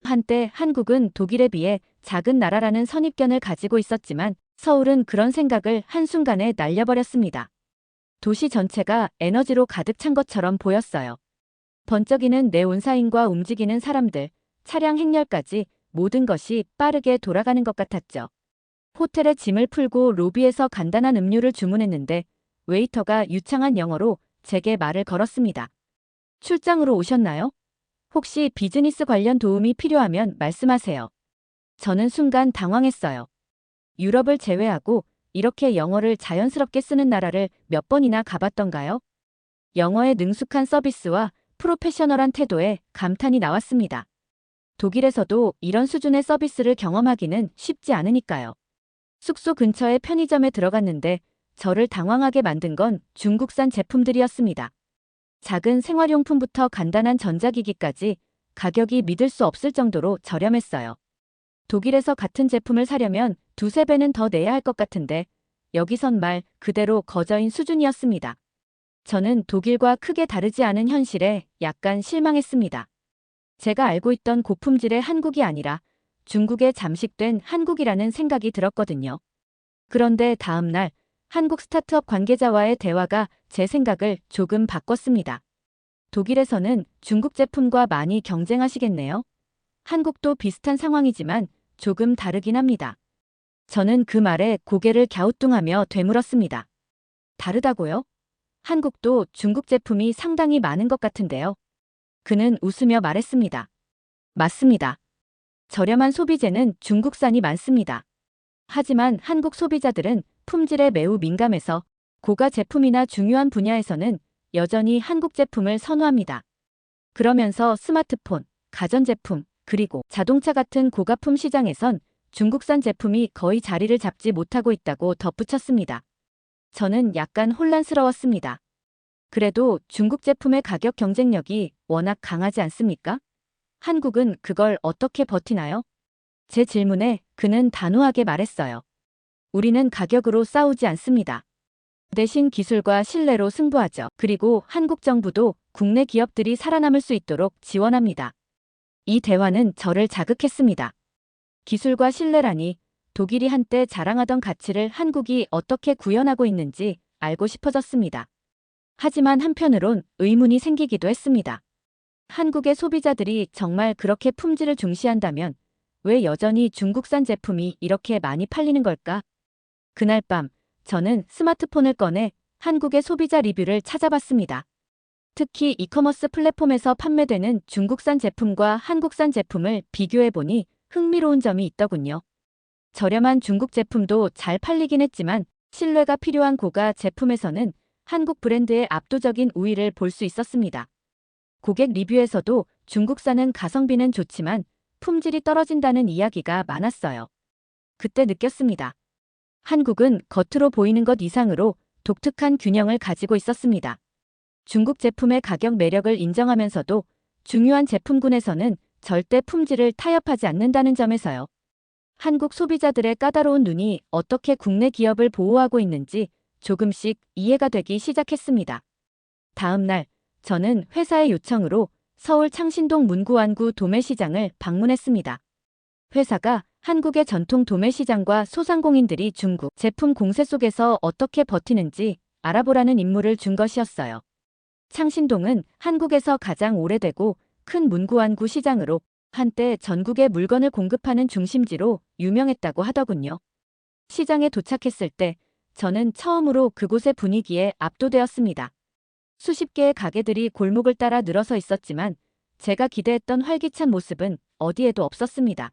Speaker 1: 한때 한국은 독일에 비해 작은 나라라는 선입견을 가지고 있었지만 서울은 그런 생각을 한순간에 날려버렸습니다. 도시 전체가 에너지로 가득 찬 것처럼 보였어요. 번쩍이는 네온사인과 움직이는 사람들, 차량 행렬까지 모든 것이 빠르게 돌아가는 것 같았죠. 호텔에 짐을 풀고 로비에서 간단한 음료를 주문했는데 웨이터가 유창한 영어로 제게 말을 걸었습니다. 출장으로 오셨나요? 혹시 비즈니스 관련 도움이 필요하면 말씀하세요. 저는 순간 당황했어요. 유럽을 제외하고 이렇게 영어를 자연스럽게 쓰는 나라를 몇 번이나 가봤던가요? 영어에 능숙한 서비스와 프로페셔널한 태도에 감탄이 나왔습니다. 독일에서도 이런 수준의 서비스를 경험하기는 쉽지 않으니까요. 숙소 근처의 편의점에 들어갔는데 저를 당황하게 만든 건 중국산 제품들이었습니다. 작은 생활용품부터 간단한 전자기기까지 가격이 믿을 수 없을 정도로 저렴했어요. 독일에서 같은 제품을 사려면 두세 배는 더 내야 할 것 같은데 여기선 말 그대로 거저인 수준이었습니다. 저는 독일과 크게 다르지 않은 현실에 약간 실망했습니다. 제가 알고 있던 고품질의 한국이 아니라 중국에 잠식된 한국이라는 생각이 들었거든요. 그런데 다음 날 한국 스타트업 관계자와의 대화가 제 생각을 조금 바꿨습니다. 독일에서는 중국 제품과 많이 경쟁하시겠네요. 한국도 비슷한 상황이지만 조금 다르긴 합니다. 저는 그 말에 고개를 갸우뚱하며 되물었습니다. 다르다고요? 한국도 중국 제품이 상당히 많은 것 같은데요. 그는 웃으며 말했습니다. 맞습니다. 저렴한 소비재는 중국산이 많습니다. 하지만 한국 소비자들은 품질에 매우 민감해서 고가 제품이나 중요한 분야에서는 여전히 한국 제품을 선호합니다. 그러면서 스마트폰, 가전제품, 그리고 자동차 같은 고가품 시장에선 중국산 제품이 거의 자리를 잡지 못하고 있다고 덧붙였습니다. 저는 약간 혼란스러웠습니다. 그래도 중국 제품의 가격 경쟁력이 워낙 강하지 않습니까? 한국은 그걸 어떻게 버티나요? 제 질문에 그는 단호하게 말했어요. 우리는 가격으로 싸우지 않습니다. 대신 기술과 신뢰로 승부하죠. 그리고 한국 정부도 국내 기업들이 살아남을 수 있도록 지원합니다. 이 대화는 저를 자극했습니다. 기술과 신뢰라니 독일이 한때 자랑하던 가치를 한국이 어떻게 구현하고 있는지 알고 싶어졌습니다. 하지만 한편으론 의문이 생기기도 했습니다. 한국의 소비자들이 정말 그렇게 품질을 중시한다면 왜 여전히 중국산 제품이 이렇게 많이 팔리는 걸까? 그날 밤 저는 스마트폰을 꺼내 한국의 소비자 리뷰를 찾아봤습니다. 특히 이커머스 플랫폼에서 판매되는 중국산 제품과 한국산 제품을 비교해보니 흥미로운 점이 있더군요. 저렴한 중국 제품도 잘 팔리긴 했지만 신뢰가 필요한 고가 제품에서는 한국 브랜드의 압도적인 우위를 볼 수 있었습니다. 고객 리뷰에서도 중국산은 가성비는 좋지만 품질이 떨어진다는 이야기가 많았어요. 그때 느꼈습니다. 한국은 겉으로 보이는 것 이상으로 독특한 균형을 가지고 있었습니다. 중국 제품의 가격 매력을 인정하면서도 중요한 제품군에서는 절대 품질을 타협하지 않는다는 점에서요. 한국 소비자들의 까다로운 눈이 어떻게 국내 기업을 보호하고 있는지 조금씩 이해가 되기 시작했습니다. 다음 날 저는 회사의 요청으로 서울 창신동 문구완구 도매시장을 방문했습니다. 회사가 한국의 전통 도매시장과 소상공인들이 중국 제품 공세 속에서 어떻게 버티는지 알아보라는 임무를 준 것이었어요. 창신동은 한국에서 가장 오래되고 큰 문구완구 시장으로 한때 전국에 물건을 공급하는 중심지로 유명했다고 하더군요. 시장에 도착했을 때 저는 처음으로 그곳의 분위기에 압도되었습니다. 수십 개의 가게들이 골목을 따라 늘어서 있었지만 제가 기대했던 활기찬 모습은 어디에도 없었습니다.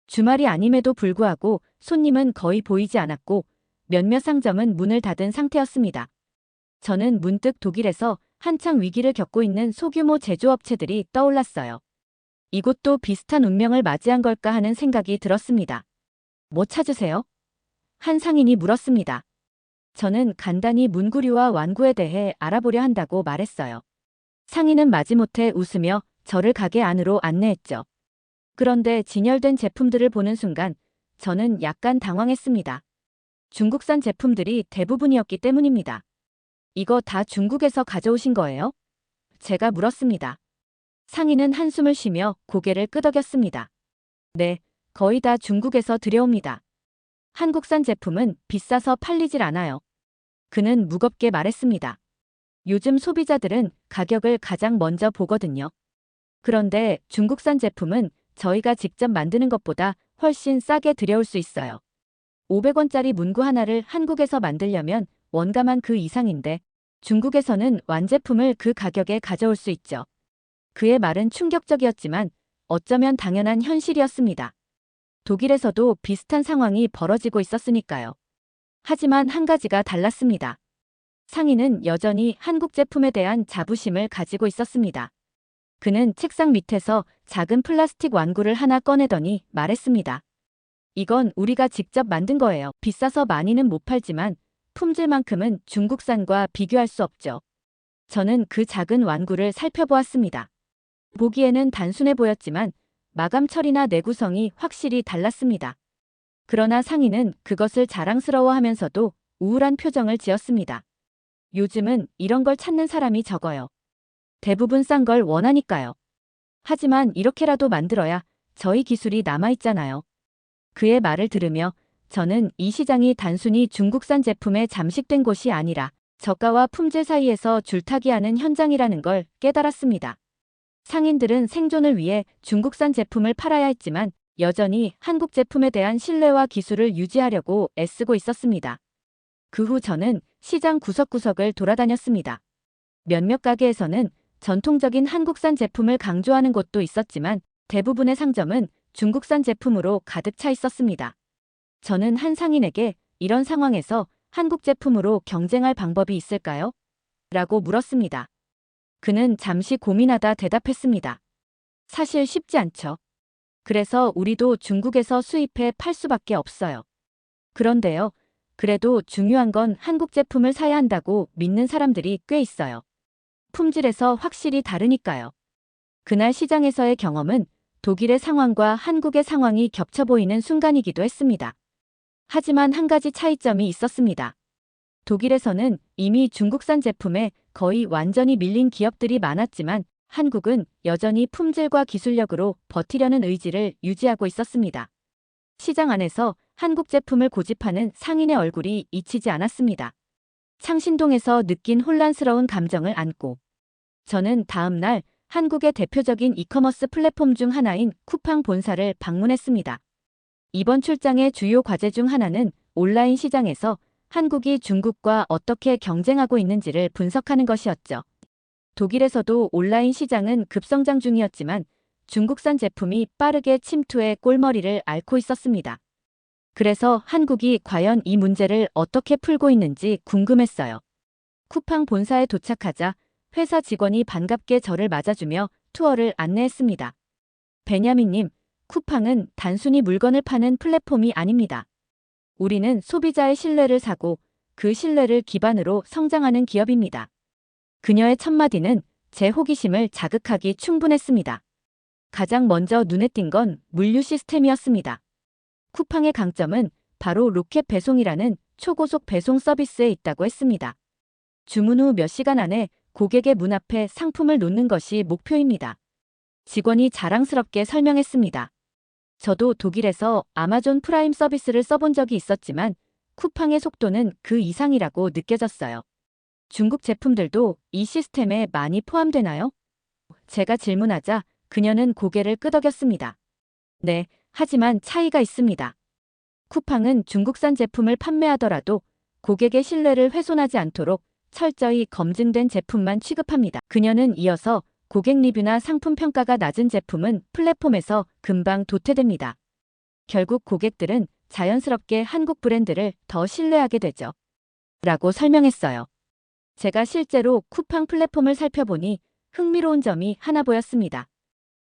Speaker 1: 주말이 아님에도 불구하고 손님은 거의 보이지 않았고 몇몇 상점은 문을 닫은 상태였습니다. 저는 문득 독일에서 한창 위기를 겪고 있는 소규모 제조업체들이 떠올랐어요. 이곳도 비슷한 운명을 맞이한 걸까 하는 생각이 들었습니다. 뭐 찾으세요? 한 상인이 물었습니다. 저는 간단히 문구류와 완구에 대해 알아보려 한다고 말했어요. 상인은 마지못해 웃으며 저를 가게 안으로 안내했죠. 그런데 진열된 제품들을 보는 순간 저는 약간 당황했습니다. 중국산 제품들이 대부분이었기 때문입니다. 이거 다 중국에서 가져오신 거예요? 제가 물었습니다. 상인은 한숨을 쉬며 고개를 끄덕였습니다. 네, 거의 다 중국에서 들여옵니다. 한국산 제품은 비싸서 팔리질 않아요. 그는 무겁게 말했습니다. 요즘 소비자들은 가격을 가장 먼저 보거든요. 그런데 중국산 제품은 저희가 직접 만드는 것보다 훨씬 싸게 들여올 수 있어요. 500원짜리 문구 하나를 한국에서 만들려면 원가만 그 이상인데 중국에서는 완제품을 그 가격에 가져올 수 있죠. 그의 말은 충격적이었지만 어쩌면 당연한 현실이었습니다. 독일에서도 비슷한 상황이 벌어지고 있었으니까요. 하지만 한 가지가 달랐습니다. 상인은 여전히 한국 제품에 대한 자부심을 가지고 있었습니다. 그는 책상 밑에서 작은 플라스틱 완구를 하나 꺼내더니 말했습니다. 이건 우리가 직접 만든 거예요. 비싸서 많이는 못 팔지만 품질만큼은 중국산과 비교할 수 없죠. 저는 그 작은 완구를 살펴보았습니다. 보기에는 단순해 보였지만 마감 처리나 내구성이 확실히 달랐습니다. 그러나 상인은 그것을 자랑스러워하면서도 우울한 표정을 지었습니다. 요즘은 이런 걸 찾는 사람이 적어요. 대부분 싼 걸 원하니까요. 하지만 이렇게라도 만들어야 저희 기술이 남아있잖아요. 그의 말을 들으며 저는 이 시장이 단순히 중국산 제품에 잠식된 곳이 아니라 저가와 품질 사이에서 줄타기하는 현장이라는 걸 깨달았습니다. 상인들은 생존을 위해 중국산 제품을 팔아야 했지만 여전히 한국 제품에 대한 신뢰와 기술을 유지하려고 애쓰고 있었습니다. 그 후 저는 시장 구석구석을 돌아다녔습니다. 몇몇 가게에서는 전통적인 한국산 제품을 강조하는 곳도 있었지만 대부분의 상점은 중국산 제품으로 가득 차 있었습니다. 저는 한 상인에게 이런 상황에서 한국 제품으로 경쟁할 방법이 있을까요? 라고 물었습니다. 그는 잠시 고민하다 대답했습니다. 사실 쉽지 않죠. 그래서 우리도 중국에서 수입해 팔 수밖에 없어요. 그런데요, 그래도 중요한 건 한국 제품을 사야 한다고 믿는 사람들이 꽤 있어요. 품질에서 확실히 다르니까요. 그날 시장에서의 경험은 독일의 상황과 한국의 상황이 겹쳐 보이는 순간이기도 했습니다. 하지만 한 가지 차이점이 있었습니다. 독일에서는 이미 중국산 제품에 거의 완전히 밀린 기업들이 많았지만 한국은 여전히 품질과 기술력으로 버티려는 의지를 유지하고 있었습니다. 시장 안에서 한국 제품을 고집하는 상인의 얼굴이 잊히지 않았습니다. 창신동에서 느낀 혼란스러운 감정을 안고 저는 다음 날 한국의 대표적인 이커머스 플랫폼 중 하나인 쿠팡 본사를 방문했습니다. 이번 출장의 주요 과제 중 하나는 온라인 시장에서 한국이 중국과 어떻게 경쟁하고 있는지를 분석하는 것이었죠. 독일에서도 온라인 시장은 급성장 중이었지만 중국산 제품이 빠르게 침투해 꼴머리를 앓고 있었습니다. 그래서 한국이 과연 이 문제를 어떻게 풀고 있는지 궁금했어요. 쿠팡 본사에 도착하자 회사 직원이 반갑게 저를 맞아주며 투어를 안내했습니다. 베냐민님, 쿠팡은 단순히 물건을 파는 플랫폼이 아닙니다. 우리는 소비자의 신뢰를 사고 그 신뢰를 기반으로 성장하는 기업입니다. 그녀의 첫마디는 제 호기심을 자극하기 충분했습니다. 가장 먼저 눈에 띈 건 물류 시스템이었습니다. 쿠팡의 강점은 바로 로켓 배송이라는 초고속 배송 서비스에 있다고 했습니다. 주문 후 몇 시간 안에 고객의 문 앞에 상품을 놓는 것이 목표입니다. 직원이 자랑스럽게 설명했습니다. 저도 독일에서 아마존 프라임 서비스를 써본 적이 있었지만 쿠팡의 속도는 그 이상이라고 느껴졌어요. 중국 제품들도 이 시스템에 많이 포함되나요? 제가 질문하자 그녀는 고개를 끄덕였습니다. 네, 하지만 차이가 있습니다. 쿠팡은 중국산 제품을 판매하더라도 고객의 신뢰를 훼손하지 않도록 철저히 검증된 제품만 취급합니다. 그녀는 이어서 고객 리뷰나 상품 평가가 낮은 제품은 플랫폼에서 금방 도태됩니다. 결국 고객들은 자연스럽게 한국 브랜드를 더 신뢰하게 되죠. 라고 설명했어요. 제가 실제로 쿠팡 플랫폼을 살펴보니 흥미로운 점이 하나 보였습니다.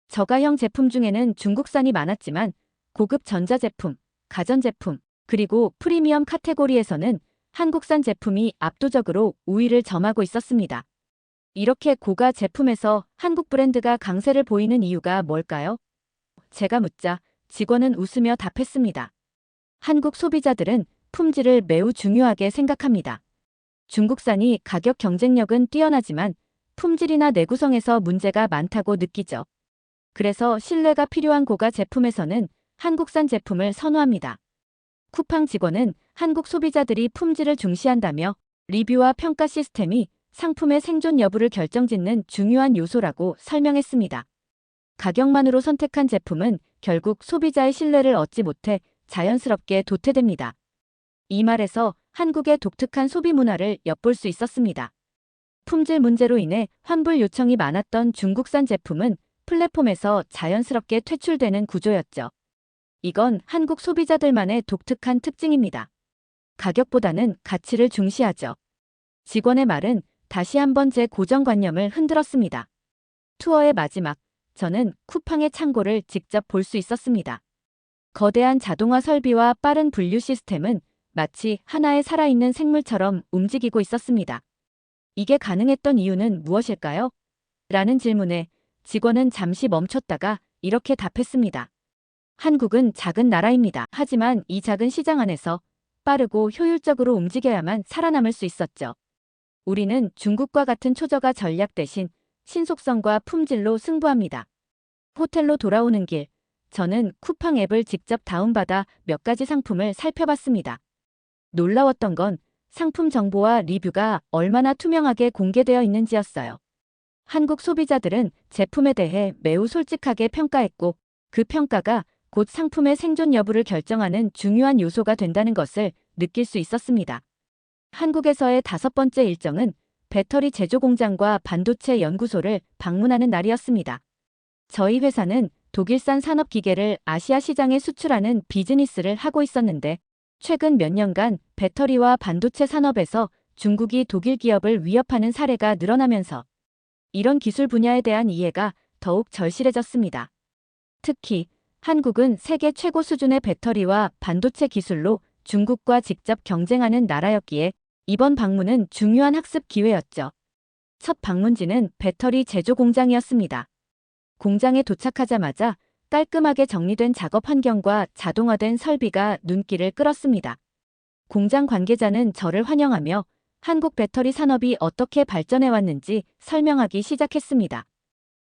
Speaker 1: 저가형 제품 중에는 중국산이 많았지만 고급 전자제품, 가전제품, 그리고 프리미엄 카테고리에서는 한국산 제품이 압도적으로 우위를 점하고 있었습니다. 이렇게 고가 제품에서 한국 브랜드가 강세를 보이는 이유가 뭘까요? 제가 묻자 직원은 웃으며 답했습니다. 한국 소비자들은 품질을 매우 중요하게 생각합니다. 중국산이 가격 경쟁력은 뛰어나지만 품질이나 내구성에서 문제가 많다고 느끼죠. 그래서 신뢰가 필요한 고가 제품에서는 한국산 제품을 선호합니다. 쿠팡 직원은 한국 소비자들이 품질을 중시한다며 리뷰와 평가 시스템이 상품의 생존 여부를 결정짓는 중요한 요소라고 설명했습니다. 가격만으로 선택한 제품은 결국 소비자의 신뢰를 얻지 못해 자연스럽게 도태됩니다. 이 말에서 한국의 독특한 소비 문화를 엿볼 수 있었습니다. 품질 문제로 인해 환불 요청이 많았던 중국산 제품은 플랫폼에서 자연스럽게 퇴출되는 구조였죠. 이건 한국 소비자들만의 독특한 특징입니다. 가격보다는 가치를 중시하죠. 직원의 말은 다시 한번 제 고정관념을 흔들었습니다. 투어의 마지막, 저는 쿠팡의 창고를 직접 볼 수 있었습니다. 거대한 자동화 설비와 빠른 분류 시스템은 마치 하나의 살아있는 생물처럼 움직이고 있었습니다. 이게 가능했던 이유는 무엇일까요? 라는 질문에 직원은 잠시 멈췄다가 이렇게 답했습니다. 한국은 작은 나라입니다. 하지만 이 작은 시장 안에서 빠르고 효율적으로 움직여야만 살아남을 수 있었죠. 우리는 중국과 같은 초저가 전략 대신 신속성과 품질로 승부합니다. 호텔로 돌아오는 길, 저는 쿠팡 앱을 직접 다운받아 몇 가지 상품을 살펴봤습니다. 놀라웠던 건 상품 정보와 리뷰가 얼마나 투명하게 공개되어 있는지였어요. 한국 소비자들은 제품에 대해 매우 솔직하게 평가했고 그 평가가 곧 상품의 생존 여부를 결정하는 중요한 요소가 된다는 것을 느낄 수 있었습니다. 한국에서의 5번째 일정은 배터리 제조 공장과 반도체 연구소를 방문하는 날이었습니다. 저희 회사는 독일산 산업기계를 아시아 시장에 수출하는 비즈니스를 하고 있었는데 최근 몇 년간 배터리와 반도체 산업에서 중국이 독일 기업을 위협하는 사례가 늘어나면서 이런 기술 분야에 대한 이해가 더욱 절실해졌습니다. 특히 한국은 세계 최고 수준의 배터리와 반도체 기술로 중국과 직접 경쟁하는 나라였기에 이번 방문은 중요한 학습 기회였죠. 첫 방문지는 배터리 제조 공장이었습니다. 공장에 도착하자마자 깔끔하게 정리된 작업 환경과 자동화된 설비가 눈길을 끌었습니다. 공장 관계자는 저를 환영하며 한국 배터리 산업이 어떻게 발전해왔는지 설명하기 시작했습니다.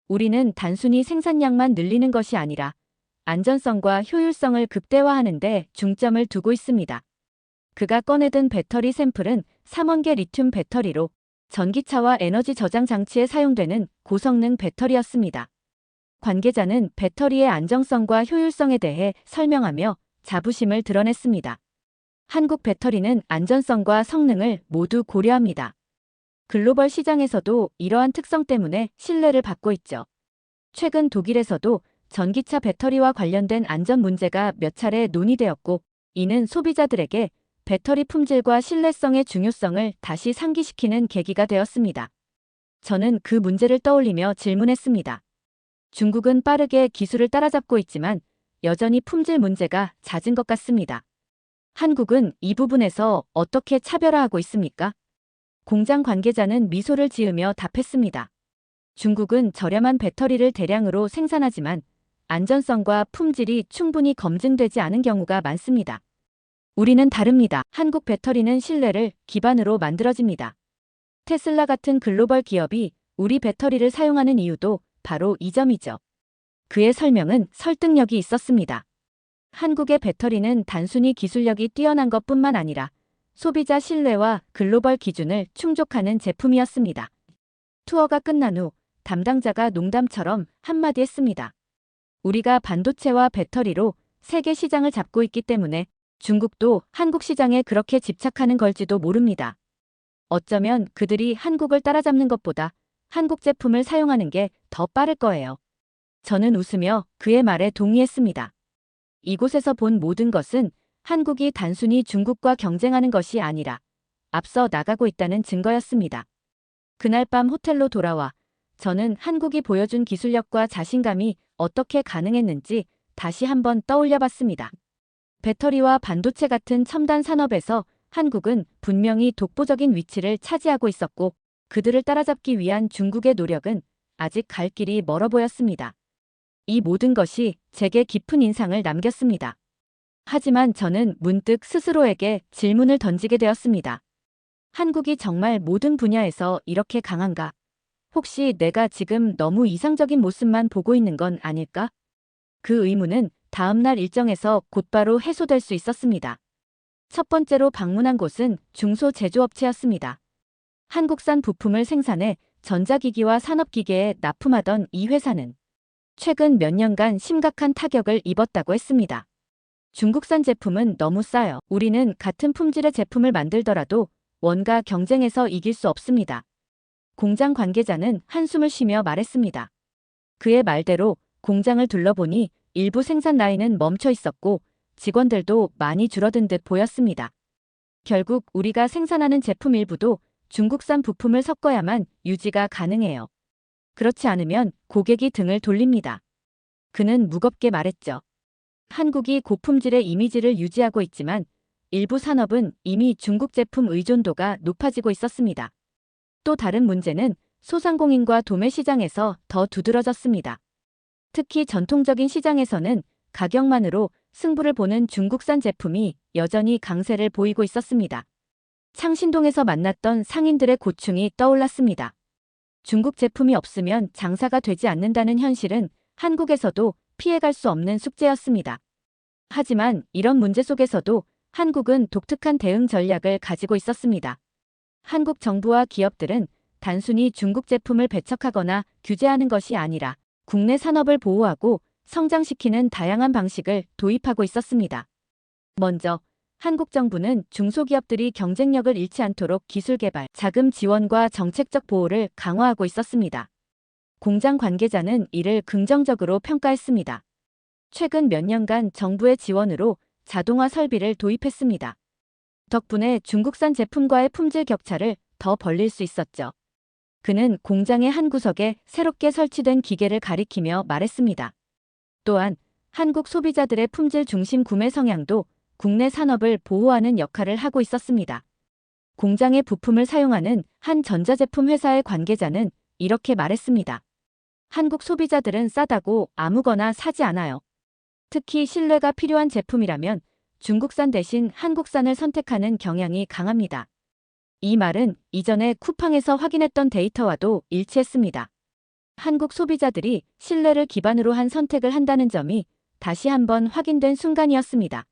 Speaker 1: 우리는 단순히 생산량만 늘리는 것이 아니라 안전성과 효율성을 극대화하는 데 중점을 두고 있습니다. 그가 꺼내든 배터리 샘플은 3원계 리튬 배터리로 전기차와 에너지 저장 장치에 사용되는 고성능 배터리였습니다. 관계자는 배터리의 안정성과 효율성에 대해 설명하며 자부심을 드러냈습니다. 한국 배터리는 안전성과 성능을 모두 고려합니다. 글로벌 시장에서도 이러한 특성 때문에 신뢰를 받고 있죠. 최근 독일에서도 전기차 배터리와 관련된 안전 문제가 몇 차례 논의되었고, 이는 소비자들에게 배터리 품질과 신뢰성의 중요성을 다시 상기시키는 계기가 되었습니다. 저는 그 문제를 떠올리며 질문했습니다. 중국은 빠르게 기술을 따라잡고 있지만 여전히 품질 문제가 잦은 것 같습니다. 한국은 이 부분에서 어떻게 차별화하고 있습니까? 공장 관계자는 미소를 지으며 답했습니다. 중국은 저렴한 배터리를 대량으로 생산하지만 안전성과 품질이 충분히 검증되지 않은 경우가 많습니다. 우리는 다릅니다. 한국 배터리는 신뢰를 기반으로 만들어집니다. 테슬라 같은 글로벌 기업이 우리 배터리를 사용하는 이유도 바로 이 점이죠. 그의 설명은 설득력이 있었습니다. 한국의 배터리는 단순히 기술력이 뛰어난 것뿐만 아니라 소비자 신뢰와 글로벌 기준을 충족하는 제품이었습니다. 투어가 끝난 후 담당자가 농담처럼 한마디 했습니다. 우리가 반도체와 배터리로 세계 시장을 잡고 있기 때문에 중국도 한국 시장에 그렇게 집착하는 걸지도 모릅니다. 어쩌면 그들이 한국을 따라잡는 것보다 한국 제품을 사용하는 게 더 빠를 거예요. 저는 웃으며 그의 말에 동의했습니다. 이곳에서 본 모든 것은 한국이 단순히 중국과 경쟁하는 것이 아니라 앞서 나가고 있다는 증거였습니다. 그날 밤 호텔로 돌아와 저는 한국이 보여준 기술력과 자신감이 어떻게 가능했는지 다시 한번 떠올려 봤습니다. 배터리와 반도체 같은 첨단 산업에서 한국은 분명히 독보적인 위치를 차지하고 있었고 그들을 따라잡기 위한 중국의 노력은 아직 갈 길이 멀어 보였습니다. 이 모든 것이 제게 깊은 인상을 남겼습니다. 하지만 저는 문득 스스로에게 질문을 던지게 되었습니다. 한국이 정말 모든 분야에서 이렇게 강한가? 혹시 내가 지금 너무 이상적인 모습만 보고 있는 건 아닐까? 그 의문은 다음날 일정에서 곧바로 해소될 수 있었습니다. 첫 번째로 방문한 곳은 중소제조업체였습니다. 한국산 부품을 생산해 전자기기와 산업기계에 납품하던 이 회사는 최근 몇 년간 심각한 타격을 입었다고 했습니다. 중국산 제품은 너무 싸요. 우리는 같은 품질의 제품을 만들더라도 원가 경쟁에서 이길 수 없습니다. 공장 관계자는 한숨을 쉬며 말했습니다. 그의 말대로 공장을 둘러보니 일부 생산 라인은 멈춰 있었고 직원들도 많이 줄어든 듯 보였습니다. 결국 우리가 생산하는 제품 일부도 중국산 부품을 섞어야만 유지가 가능해요. 그렇지 않으면 고객이 등을 돌립니다. 그는 무겁게 말했죠. 한국이 고품질의 이미지를 유지하고 있지만 일부 산업은 이미 중국 제품 의존도가 높아지고 있었습니다. 또 다른 문제는 소상공인과 도매 시장에서 더 두드러졌습니다. 특히 전통적인 시장에서는 가격만으로 승부를 보는 중국산 제품이 여전히 강세를 보이고 있었습니다. 창신동에서 만났던 상인들의 고충이 떠올랐습니다. 중국 제품이 없으면 장사가 되지 않는다는 현실은 한국에서도 피해갈 수 없는 숙제였습니다. 하지만 이런 문제 속에서도 한국은 독특한 대응 전략을 가지고 있었습니다. 한국 정부와 기업들은 단순히 중국 제품을 배척하거나 규제하는 것이 아니라 국내 산업을 보호하고 성장시키는 다양한 방식을 도입하고 있었습니다. 먼저 한국 정부는 중소기업들이 경쟁력을 잃지 않도록 기술 개발, 자금 지원과 정책적 보호를 강화하고 있었습니다. 공장 관계자는 이를 긍정적으로 평가했습니다. 최근 몇 년간 정부의 지원으로 자동화 설비를 도입했습니다. 덕분에 중국산 제품과의 품질 격차를 더 벌릴 수 있었죠. 그는 공장의 한 구석에 새롭게 설치된 기계를 가리키며 말했습니다. 또한 한국 소비자들의 품질 중심 구매 성향도 국내 산업을 보호하는 역할을 하고 있었습니다. 공장의 부품을 사용하는 한 전자제품 회사의 관계자는 이렇게 말했습니다. 한국 소비자들은 싸다고 아무거나 사지 않아요. 특히 신뢰가 필요한 제품이라면 중국산 대신 한국산을 선택하는 경향이 강합니다. 이 말은 이전에 쿠팡에서 확인했던 데이터와도 일치했습니다. 한국 소비자들이 신뢰를 기반으로 한 선택을 한다는 점이 다시 한번 확인된 순간이었습니다.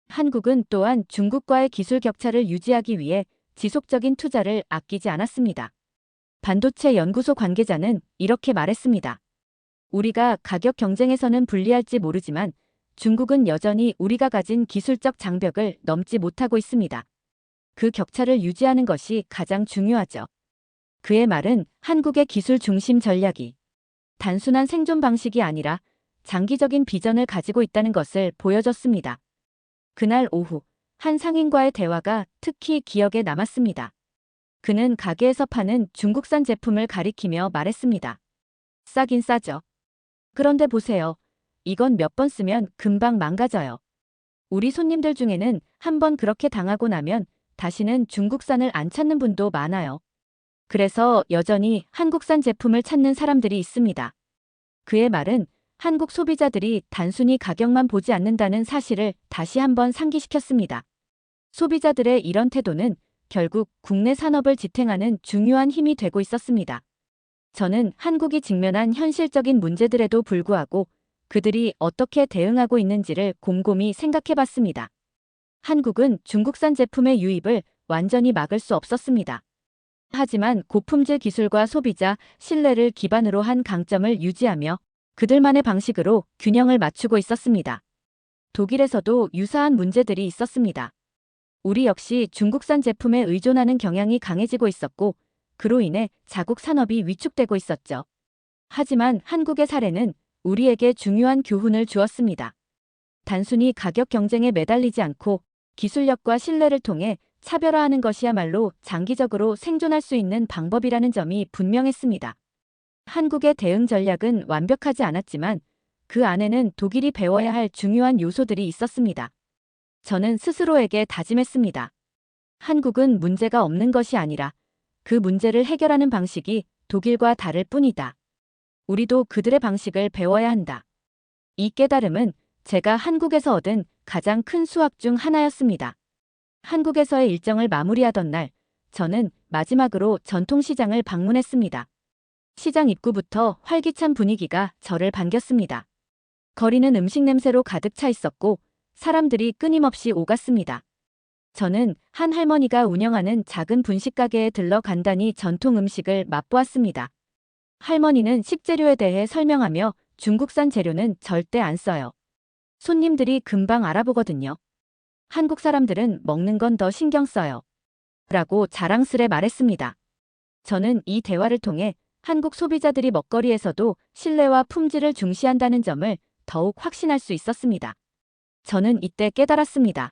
Speaker 1: 한국은 또한 중국과의 기술 격차를 유지하기 위해 지속적인 투자를 아끼지 않았습니다. 반도체 연구소 관계자는 이렇게 말했습니다. 우리가 가격 경쟁에서는 불리할지 모르지만 중국은 여전히 우리가 가진 기술적 장벽을 넘지 못하고 있습니다. 그 격차를 유지하는 것이 가장 중요하죠. 그의 말은 한국의 기술 중심 전략이 단순한 생존 방식이 아니라 장기적인 비전을 가지고 있다는 것을 보여줬습니다. 그날 오후 한 상인과의 대화가 특히 기억에 남았습니다. 그는 가게에서 파는 중국산 제품을 가리키며 말했습니다. 싸긴 싸죠. 그런데 보세요. 이건 몇 번 쓰면 금방 망가져요. 우리 손님들 중에는 한 번 그렇게 당하고 나면 다시는 중국산을 안 찾는 분도 많아요. 그래서 여전히 한국산 제품을 찾는 사람들이 있습니다. 그의 말은 한국 소비자들이 단순히 가격만 보지 않는다는 사실을 다시 한번 상기시켰습니다. 소비자들의 이런 태도는 결국 국내 산업을 지탱하는 중요한 힘이 되고 있었습니다. 저는 한국이 직면한 현실적인 문제들에도 불구하고 그들이 어떻게 대응하고 있는지를 곰곰이 생각해봤습니다. 한국은 중국산 제품의 유입을 완전히 막을 수 없었습니다. 하지만 고품질 기술과 소비자 신뢰를 기반으로 한 강점을 유지하며 그들만의 방식으로 균형을 맞추고 있었습니다. 독일에서도 유사한 문제들이 있었습니다. 우리 역시 중국산 제품에 의존하는 경향이 강해지고 있었고 그로 인해 자국 산업이 위축되고 있었죠. 하지만 한국의 사례는 우리에게 중요한 교훈을 주었습니다. 단순히 가격 경쟁에 매달리지 않고 기술력과 신뢰를 통해 차별화하는 것이야말로 장기적으로 생존할 수 있는 방법이라는 점이 분명했습니다. 한국의 대응 전략은 완벽하지 않았지만 그 안에는 독일이 배워야 할 중요한 요소들이 있었습니다. 저는 스스로에게 다짐했습니다. 한국은 문제가 없는 것이 아니라 그 문제를 해결하는 방식이 독일과 다를 뿐이다. 우리도 그들의 방식을 배워야 한다. 이 깨달음은 제가 한국에서 얻은 가장 큰 수학 중 하나였습니다. 한국에서의 일정을 마무리하던 날, 저는 마지막으로 전통시장을 방문했습니다. 시장 입구부터 활기찬 분위기가 저를 반겼습니다. 거리는 음식 냄새로 가득 차 있었고 사람들이 끊임없이 오갔습니다. 저는 한 할머니가 운영하는 작은 분식가게에 들러 간단히 전통 음식을 맛보았습니다. 할머니는 식재료에 대해 설명하며 중국산 재료는 절대 안 써요. 손님들이 금방 알아보거든요. 한국 사람들은 먹는 건 더 신경 써요. 라고 자랑스레 말했습니다. 저는 이 대화를 통해 한국 소비자들이 먹거리에서도 신뢰와 품질을 중시한다는 점을 더욱 확신할 수 있었습니다. 저는 이때 깨달았습니다.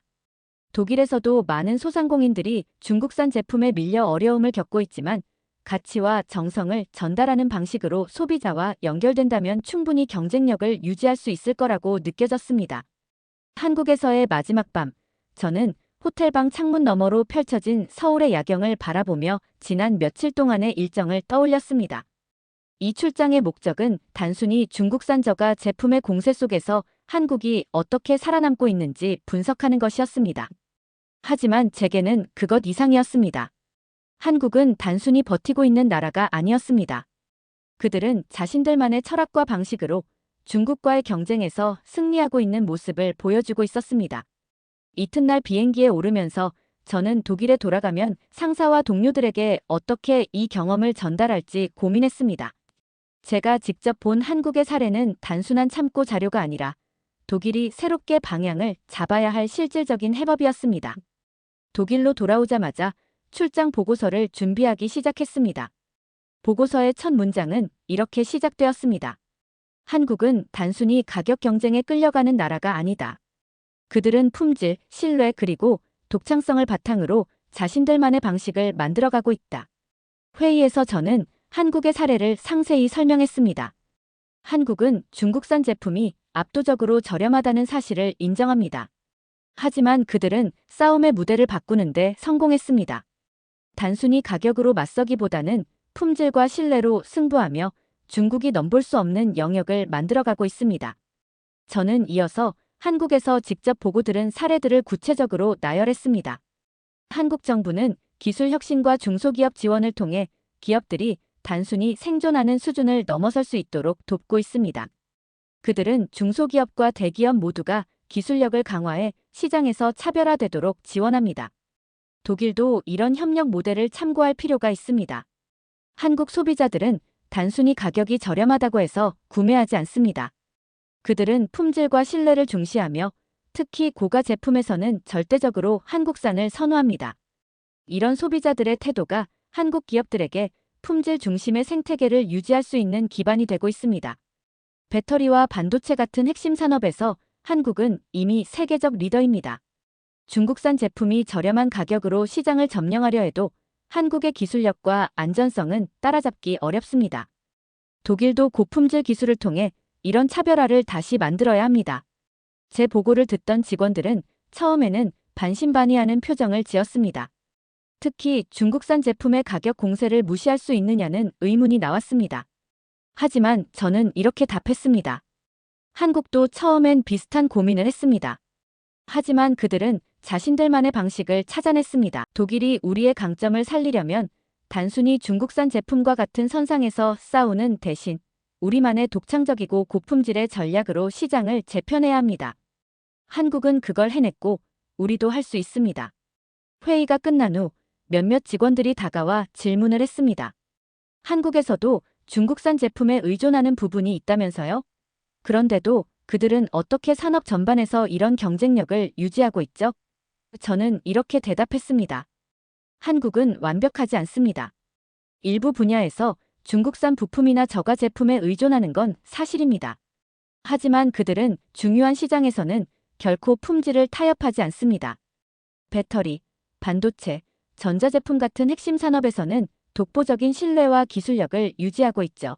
Speaker 1: 독일에서도 많은 소상공인들이 중국산 제품에 밀려 어려움을 겪고 있지만 가치와 정성을 전달하는 방식으로 소비자와 연결된다면 충분히 경쟁력을 유지할 수 있을 거라고 느껴졌습니다. 한국에서의 마지막 밤, 저는 호텔방 창문 너머로 펼쳐진 서울의 야경을 바라보며 지난 며칠 동안의 일정을 떠올렸습니다. 이 출장의 목적은 단순히 중국산 저가 제품의 공세 속에서 한국이 어떻게 살아남고 있는지 분석하는 것이었습니다. 하지만 제게는 그것 이상이었습니다. 한국은 단순히 버티고 있는 나라가 아니었습니다. 그들은 자신들만의 철학과 방식으로 중국과의 경쟁에서 승리하고 있는 모습을 보여주고 있었습니다. 이튿날 비행기에 오르면서 저는 독일에 돌아가면 상사와 동료들에게 어떻게 이 경험을 전달할지 고민했습니다. 제가 직접 본 한국의 사례는 단순한 참고 자료가 아니라 독일이 새롭게 방향을 잡아야 할 실질적인 해법이었습니다. 독일로 돌아오자마자 출장 보고서를 준비하기 시작했습니다. 보고서의 첫 문장은 이렇게 시작되었습니다. 한국은 단순히 가격 경쟁에 끌려가는 나라가 아니다. 그들은 품질, 신뢰 그리고 독창성을 바탕으로 자신들만의 방식을 만들어가고 있다. 회의에서 저는 한국의 사례를 상세히 설명했습니다. 한국은 중국산 제품이 압도적으로 저렴하다는 사실을 인정합니다. 하지만 그들은 싸움의 무대를 바꾸는데 성공했습니다. 단순히 가격으로 맞서기보다는 품질과 신뢰로 승부하며 중국이 넘볼 수 없는 영역을 만들어가고 있습니다. 저는 이어서 한국에서 직접 보고 들은 사례들을 구체적으로 나열했습니다. 한국 정부는 기술 혁신과 중소기업 지원을 통해 기업들이 단순히 생존하는 수준을 넘어설 수 있도록 돕고 있습니다. 그들은 중소기업과 대기업 모두가 기술력을 강화해 시장에서 차별화되도록 지원합니다. 독일도 이런 협력 모델을 참고할 필요가 있습니다. 한국 소비자들은 단순히 가격이 저렴하다고 해서 구매하지 않습니다. 그들은 품질과 신뢰를 중시하며 특히 고가 제품에서는 절대적으로 한국산을 선호합니다. 이런 소비자들의 태도가 한국 기업들에게 품질 중심의 생태계를 유지할 수 있는 기반이 되고 있습니다. 배터리와 반도체 같은 핵심 산업에서 한국은 이미 세계적 리더입니다. 중국산 제품이 저렴한 가격으로 시장을 점령하려 해도 한국의 기술력과 안전성은 따라잡기 어렵습니다. 독일도 고품질 기술을 통해 이런 차별화를 다시 만들어야 합니다. 제 보고를 듣던 직원들은 처음에는 반신반의하는 표정을 지었습니다. 특히 중국산 제품의 가격 공세를 무시할 수 있느냐는 의문이 나왔습니다. 하지만 저는 이렇게 답했습니다. 한국도 처음엔 비슷한 고민을 했습니다. 하지만 그들은 자신들만의 방식을 찾아냈습니다. 독일이 우리의 강점을 살리려면 단순히 중국산 제품과 같은 선상에서 싸우는 대신 우리만의 독창적이고 고품질의 전략으로 시장을 재편해야 합니다. 한국은 그걸 해냈고 우리도 할 수 있습니다. 회의가 끝난 후 몇몇 직원들이 다가와 질문을 했습니다. 한국에서도 중국산 제품에 의존하는 부분이 있다면서요? 그런데도 그들은 어떻게 산업 전반에서 이런 경쟁력을 유지하고 있죠? 저는 이렇게 대답했습니다. 한국은 완벽하지 않습니다. 일부 분야에서 중국산 부품이나 저가 제품에 의존하는 건 사실입니다. 하지만 그들은 중요한 시장에서는 결코 품질을 타협하지 않습니다. 배터리, 반도체, 전자제품 같은 핵심 산업에서는 독보적인 신뢰와 기술력을 유지하고 있죠.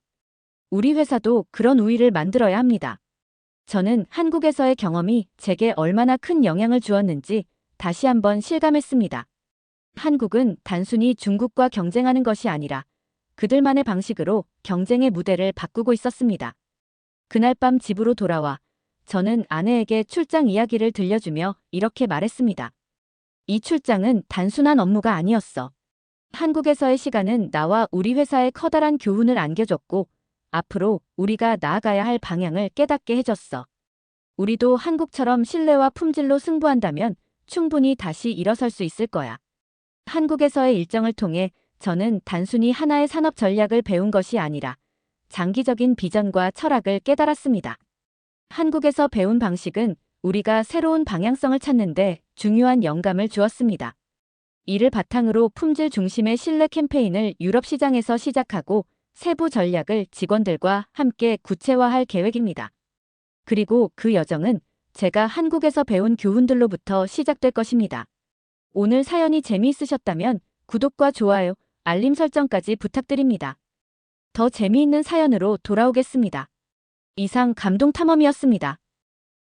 Speaker 1: 우리 회사도 그런 우위를 만들어야 합니다. 저는 한국에서의 경험이 제게 얼마나 큰 영향을 주었는지 다시 한번 실감했습니다. 한국은 단순히 중국과 경쟁하는 것이 아니라 그들만의 방식으로 경쟁의 무대를 바꾸고 있었습니다. 그날 밤 집으로 돌아와 저는 아내에게 출장 이야기를 들려주며 이렇게 말했습니다. 이 출장은 단순한 업무가 아니었어. 한국에서의 시간은 나와 우리 회사에 커다란 교훈을 안겨줬고 앞으로 우리가 나아가야 할 방향을 깨닫게 해줬어. 우리도 한국처럼 신뢰와 품질로 승부한다면 충분히 다시 일어설 수 있을 거야. 한국에서의 일정을 통해 저는 단순히 하나의 산업 전략을 배운 것이 아니라 장기적인 비전과 철학을 깨달았습니다. 한국에서 배운 방식은 우리가 새로운 방향성을 찾는데 중요한 영감을 주었습니다. 이를 바탕으로 품질 중심의 신뢰 캠페인을 유럽 시장에서 시작하고 세부 전략을 직원들과 함께 구체화할 계획입니다. 그리고 그 여정은 제가 한국에서 배운 교훈들로부터 시작될 것입니다. 오늘 사연이 재미있으셨다면 구독과 좋아요, 알림 설정까지 부탁드립니다. 더 재미있는 사연으로 돌아오겠습니다. 이상 감동탐험이었습니다.